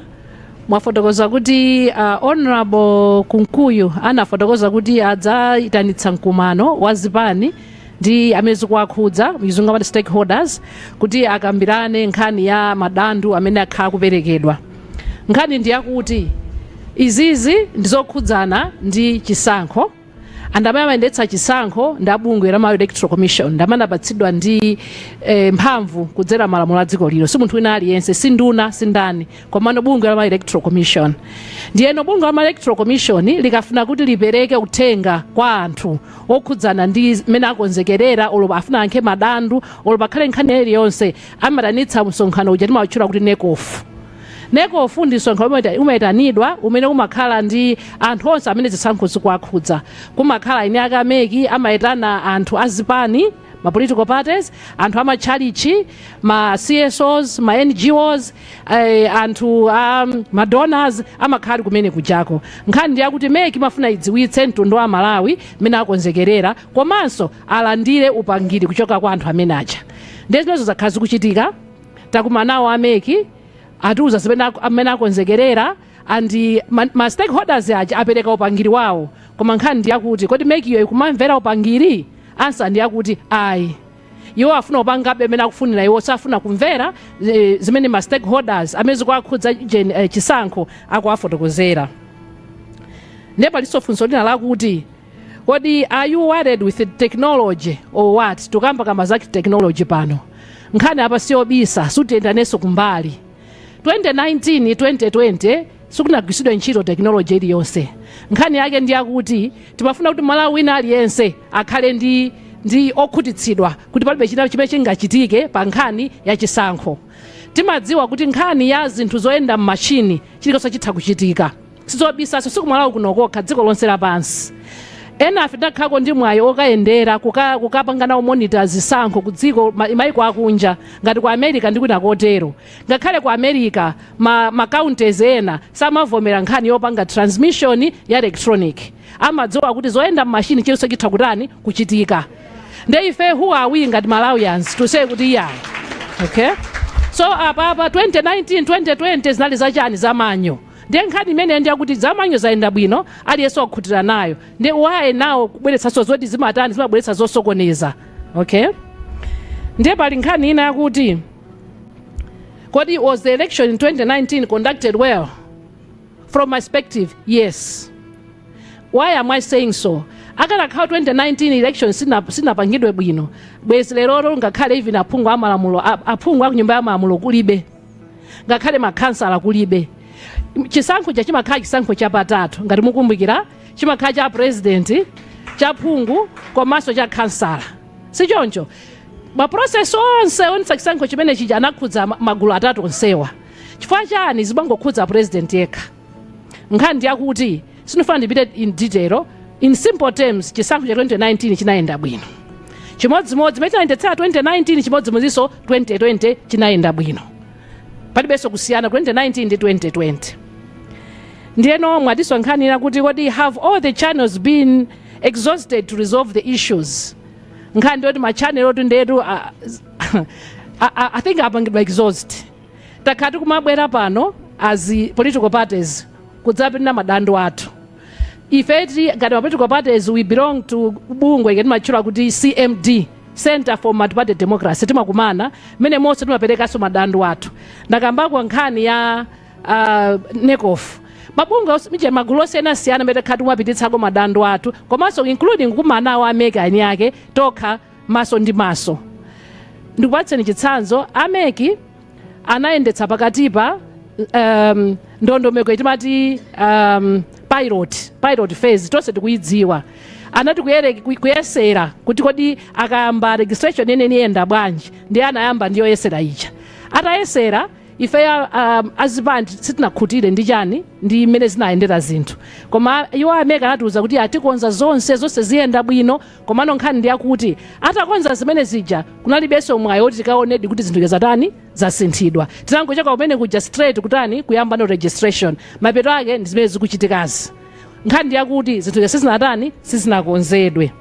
Mwafotokoza kuti Honorable Kunkuyu anafotokoza kuti adzayitanitsa mkumano wa Zipani ndi amene zikuwakhudza mizungu ngati stakeholders kuti akambirane nkhani ya madandu amene akhala kuperekedwa. Nkhani ndi yakuti izizi ndizokhudzana ndi chisankho. Andamene amayendetsa chisankho ndi bungwe la electoral commission ndamene apatsidwa ndi mphamvu kudzera malamulo a dziko lino. Si munthu wina aliyense, si nduna, si ndani, komano bungwe la electoral commission. Ndiyeno bungwe la electoral commission likafuna kuti lipereke uthenga kwa anthu okhudzana ndi mene akonzekerera olopa afuna ankhe madandu olopa akhale nkhani iliyonse amatanitsa msonkhano uja timawutchula kuti nekofu. Nekofu ndi msonkhano umayitanidwa umene umakhala ndi anthu onse amene zisankho zikuwakhudza. Kumakhala ine akameki amayitana anthu a Zipani ma political parties, anthu amachalichi, ma CSOs, ma NGOs, anthu ma donors amakhali kumene kujako. Nkhani ndi yakuti meki mafuna idziwitse mtundu wa Malawi mene akonzekerera komanso alandire upangiri kuchoka kwa anthu amene aja. Ndizo zakhazi kuchitika takumanawo ameki atiuza zimene amene akonzekerera and ma stakeholders aja apereka upangiri wawo. Koma nkhani ndi yakuti kodi meki iyo ikumamvera upangiri? Answer ndi yakuti ayi. Iwo afuna upangabe amene akufunira iwo safuna kumvera zimene ma stakeholders amene kwakhudza chisankho akuafotokozera. Ndipo lisofunso lina lakuti kodi are you worried with the technology or what? Tukamba kama zaki technology pano. Nkhani apa siyobisa sutiyendanenso kumbali. 2019 2020 sikunagwiritsidwa ntchito technology iliyonse. Nkhani yake ndi yakuti timafuna kuti Malawi wina aliyense akhale ndi okhutitsidwa kuti palibe china chimene chingachitike pa nkhani ya chisankho. Timadziwa kuti nkhani ya zinthu zoyenda m'machini chilichonse chitha kuchitika. Sizobisaso sikumalawi kunokokha dziko lonse lapansi. Ena afidakhalako ndi mwayi okayendera kukapangana monitor zisankho ku dziko maiko akunja ngati ku America ndi kwina kotero. Ngakhale ku America ma counties ena samavomera nkhani yopanga transmission ya electronic. Amadziwa kuti zoyenda m'machini chilichonse chitha kutani kuchitika. Nde ife who are we ngati Malawians to say kuti yeah. Okay? So apa 2019 2020 zinali zachani zamanyo. Ndiye nkhani imene ndi yakuti zamanyo zayenda bwino aliyense wakhutira nayo. Ndiye waye nawo kubweretsa zoti zimatani zimabweretsa zosokoneza. Okay? Ndiye pali nkhani ina yakuti kodi was the election in 2019 conducted well? From my perspective, yes. Why am I saying so? Akanakhala 2019 election sinapangidwe bwino. Bwezi lerolo ngakhale even aphungu amalamulo aphungu akunyumba ya malamulo kulibe. Ngakhale makhansala kulibe. Chisankho chimakhala chisankho chapatatu ngati mukumbukira chimakhala cha president cha phungu komanso cha kansala. Sichoncho ma process onse chisankho chimene chija anakhudza magulu atatu onsewa. Chifukwa chani zibangokhudza president yekha? Nkhani yakuti sinofuna ndipite in detail. In simple terms chisankho cha 2019 chinayenda bwino. Chimodzimodzi mene chinayendetsera 2019 chimodzimodzinso 2020 chinayenda bwino. Palibenso kusiyana 2019 ndi 2020. Ndiyeno mwadiso nkhani ina kuti kodi have all the channels been exhausted to resolve the issues? Nkhani ndiyoti ma channel oti ndetu I think apangidwa exhaust. Takhati kumabwera pano as political parties kudzapirira madando athu. Ifeti ngati ma political parties we belong to bungwe ngati machula kuti CMD, Center for Multi-Party Democracy, timakumana mene monse timaperekaso madando athu. Ndakambako nkhani ya NECOF. Mabunge mije magulu osiyana siyana mene khati mwapititsako madando athu komanso including kumanawo ameki ani yake tokha maso ndi maso. Ndikupatseni chitsanzo ameki anayendetsa pakatipa ndondomeko itimati pilot phase tonse tikuyidziwa. Anati kuyesera kuti kodi akayamba registration yeneni yenda bwanji ndi anayamba ndiyo yesera ija. Atayesera ife azipandi sitinakhutire ndi chani ndi mmene zinayendera zinthu. Koma iwo ameka anatiuza kuti atikonza zonse ziyenda bwino komano nkhani ndi yakuti atakonza zimene zija kunalibenso mwayi oti tikaonedi kuti zinthu zatani zasinthidwa. Tinangochoka kumene kuja straight kutani kuyamba no registration. Mapeto ake ndi zimene zikuchitikazi. Nkhani yakuti zinthu sizinatani sizinakonzedwe.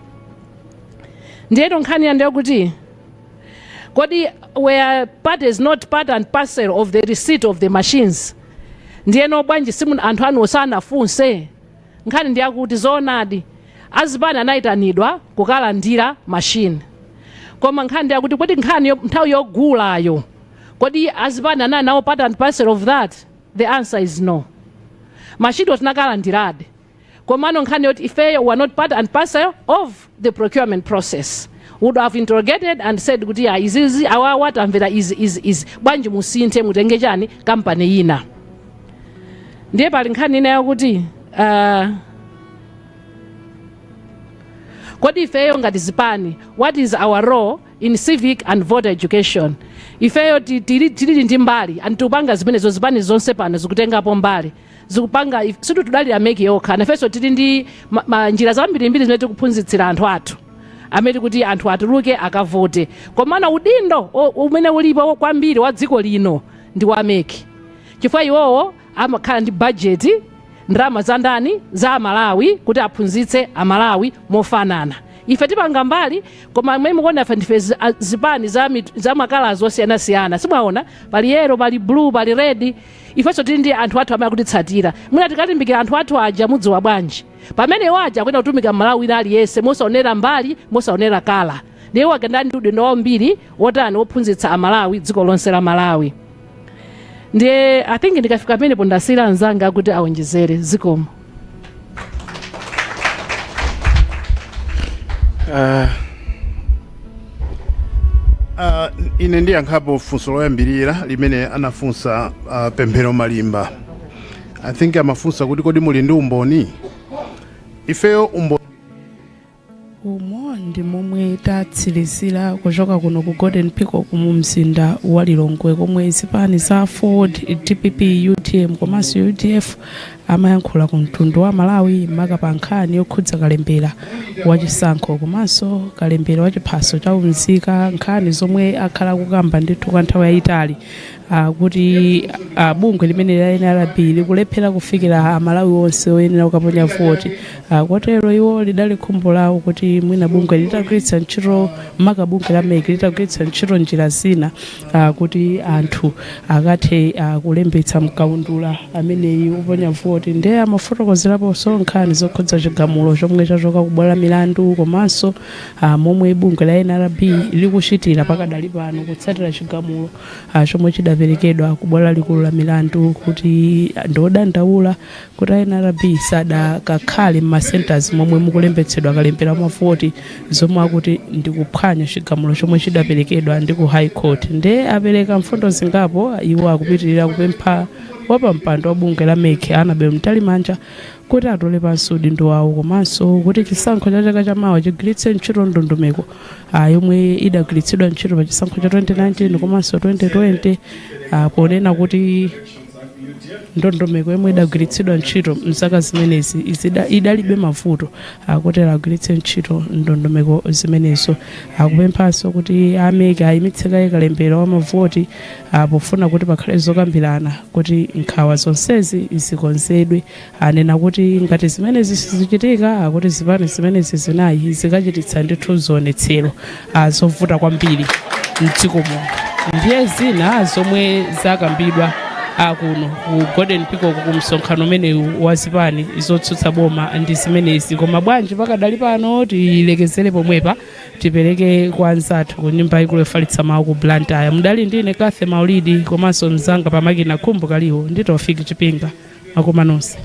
Ndiyeto nkhani yandiyo kuti kodi where parties not part and parcel of the receipt of the machines. Ndiyeno bwanji simu anthu anu osanafunse. Nkhani ndiyakuti zoonadi azipani anayitanidwa kukalandira machine. Koma nkhani ndiyakuti kodi nkhani nthawi yogulayo kodi azipani anali part and parcel of that? The answer is no. Machine tinakalandiradi. Komano nkhani yoti ifeyo were not part and parcel of the procurement process. Would have interrogated and said kuti ya izizi awa watamvera is bwanji musinthe mutenge chani company ina. Ndiye pali nkhani ina yakuti kodi ifeyo ngati Zipani, what is our role in civic and voter education? Ifeyo tili ndi mbali antupanga zimenezo Zipani zonse pano zikutengapo mbali. Zikupanga situ tudali ameki yokha nafeso tili ndi njira zambirimbiri zimene tikuphunzitsira anthu athu. amene kuti anthu atuluke akavote. Komana udindo umene ulipo kwambiri wa dziko lino ndi wa MEC, chifukwa iwowo amakhala ndi budget ndalama za ndani za Malawi kuti aphunzitse Amalawi mofanana. Ife tipanga mbali koma mmene mukuona ife ndife zipani za makala zosiyanasiyana, simwaona pali yellow pali blue pali red. Ifenso tili ndi anthu athu amene akutitsatira. Mwina tikalimbikira anthu athu aja mudziwa bwanji pamene waja akuyenda kutumika Malawi ina aliyense mosaonera mbali mosaonera kala, ndiye wakenda ndi udindo wambiri wotani wophunzitsa Amalawi dziko lonse la Malawi. Ndiye I think ndikafika pamenepo ndasira anzanga kuti awonjezere zikomo.
Ine ndiyankhapo funso loyambirira limene anafunsa Pemphero Malimba. I think amafunsa kuti kodi muli ndi umboni. Ifeyo umboni
umo ndi momwe tatsirizira kuchoka kuno ku Golden Peacock mu mzinda wa Lilongwe, komwe zipani za Ford, DPP, UTM komanso UDF amayankhula ku mtundu wa Malawi maka pa nkhani yokhudza kalembera wachisankho komanso kalembera wachiphaso cha unzika, nkhani zomwe akhala kukamba ndithu kwa nthawi yayitali kuti bungwe limene la NRB likulephera kufikira Amalawi onse oyenera kukaponya voti. Kotero iwo lidali khumbo lawo kuti mwina bungwe litagwiritsa ntchito maka bungwe la MEC litagwiritsa ntchito njira zina kuti anthu akathe kulembetsa mkaundula ameneyi uponya voti. Ndiye amafotokozeraponso nkhani zokhudza chigamulo chomwe chachoka kubwalo la milandu komanso momwe bungwe la NRB likuchitira pakadali pano kutsatira chigamulo chomwe chidaperekedwa kubwalo likulu la milandu kuti ndodandaula kuti NRB sadakakhale m'macenters momwe mukulembetsedwa kalembera mavoti, zomwe akuti ndikuphwanya chigamulo chomwe chidaperekedwa ndi ku High Court. Ndiye apereka mfundo zingapo iwo akupitirira kupempha wapampando wa bungwe la MEC Anabel Mtalimanja kuti atole pansi udindo wawo komanso kuti chisankho cha chaka chamawa chigwiritse ntchito ndondomeko yomwe idagwiritsidwa ntchito pa chisankho cha 2019 komanso 2020 ponena kuti ndondomeko yomwe idagwiritsidwa ntchito mzaka zimenezi idalibe mavuto kuti agwiritse ntchito ndondomeko zimenezo. Akupemphanso kuti MEC ayimitse kalembera wa mavoti pofuna kuti pakhale zokambirana kuti nkhawa zonsezi zikonzedwe. Anena kuti ngati zimenezi sizichitika kuti zipani zimenezi zinayi zikachititsa ndithu zionetsero zovuta kwambiri mdziko muno. Ndiye zina zomwe zakambidwa kuno ku Golden Peacock ku msonkhano umene wa zipani zotsutsa boma ndi zimenezi. Koma bwanji pakadali pano tilekezere pomwepa tipereke kwa anzathu ku nyumba ikulu yofalitsa mawu ku Blantyre. Mudali ndine Kathe Maulidi komanso mzanga pamakina Khumbo Kaliwo ndi Tofiki Chipinga. Makoma nonse.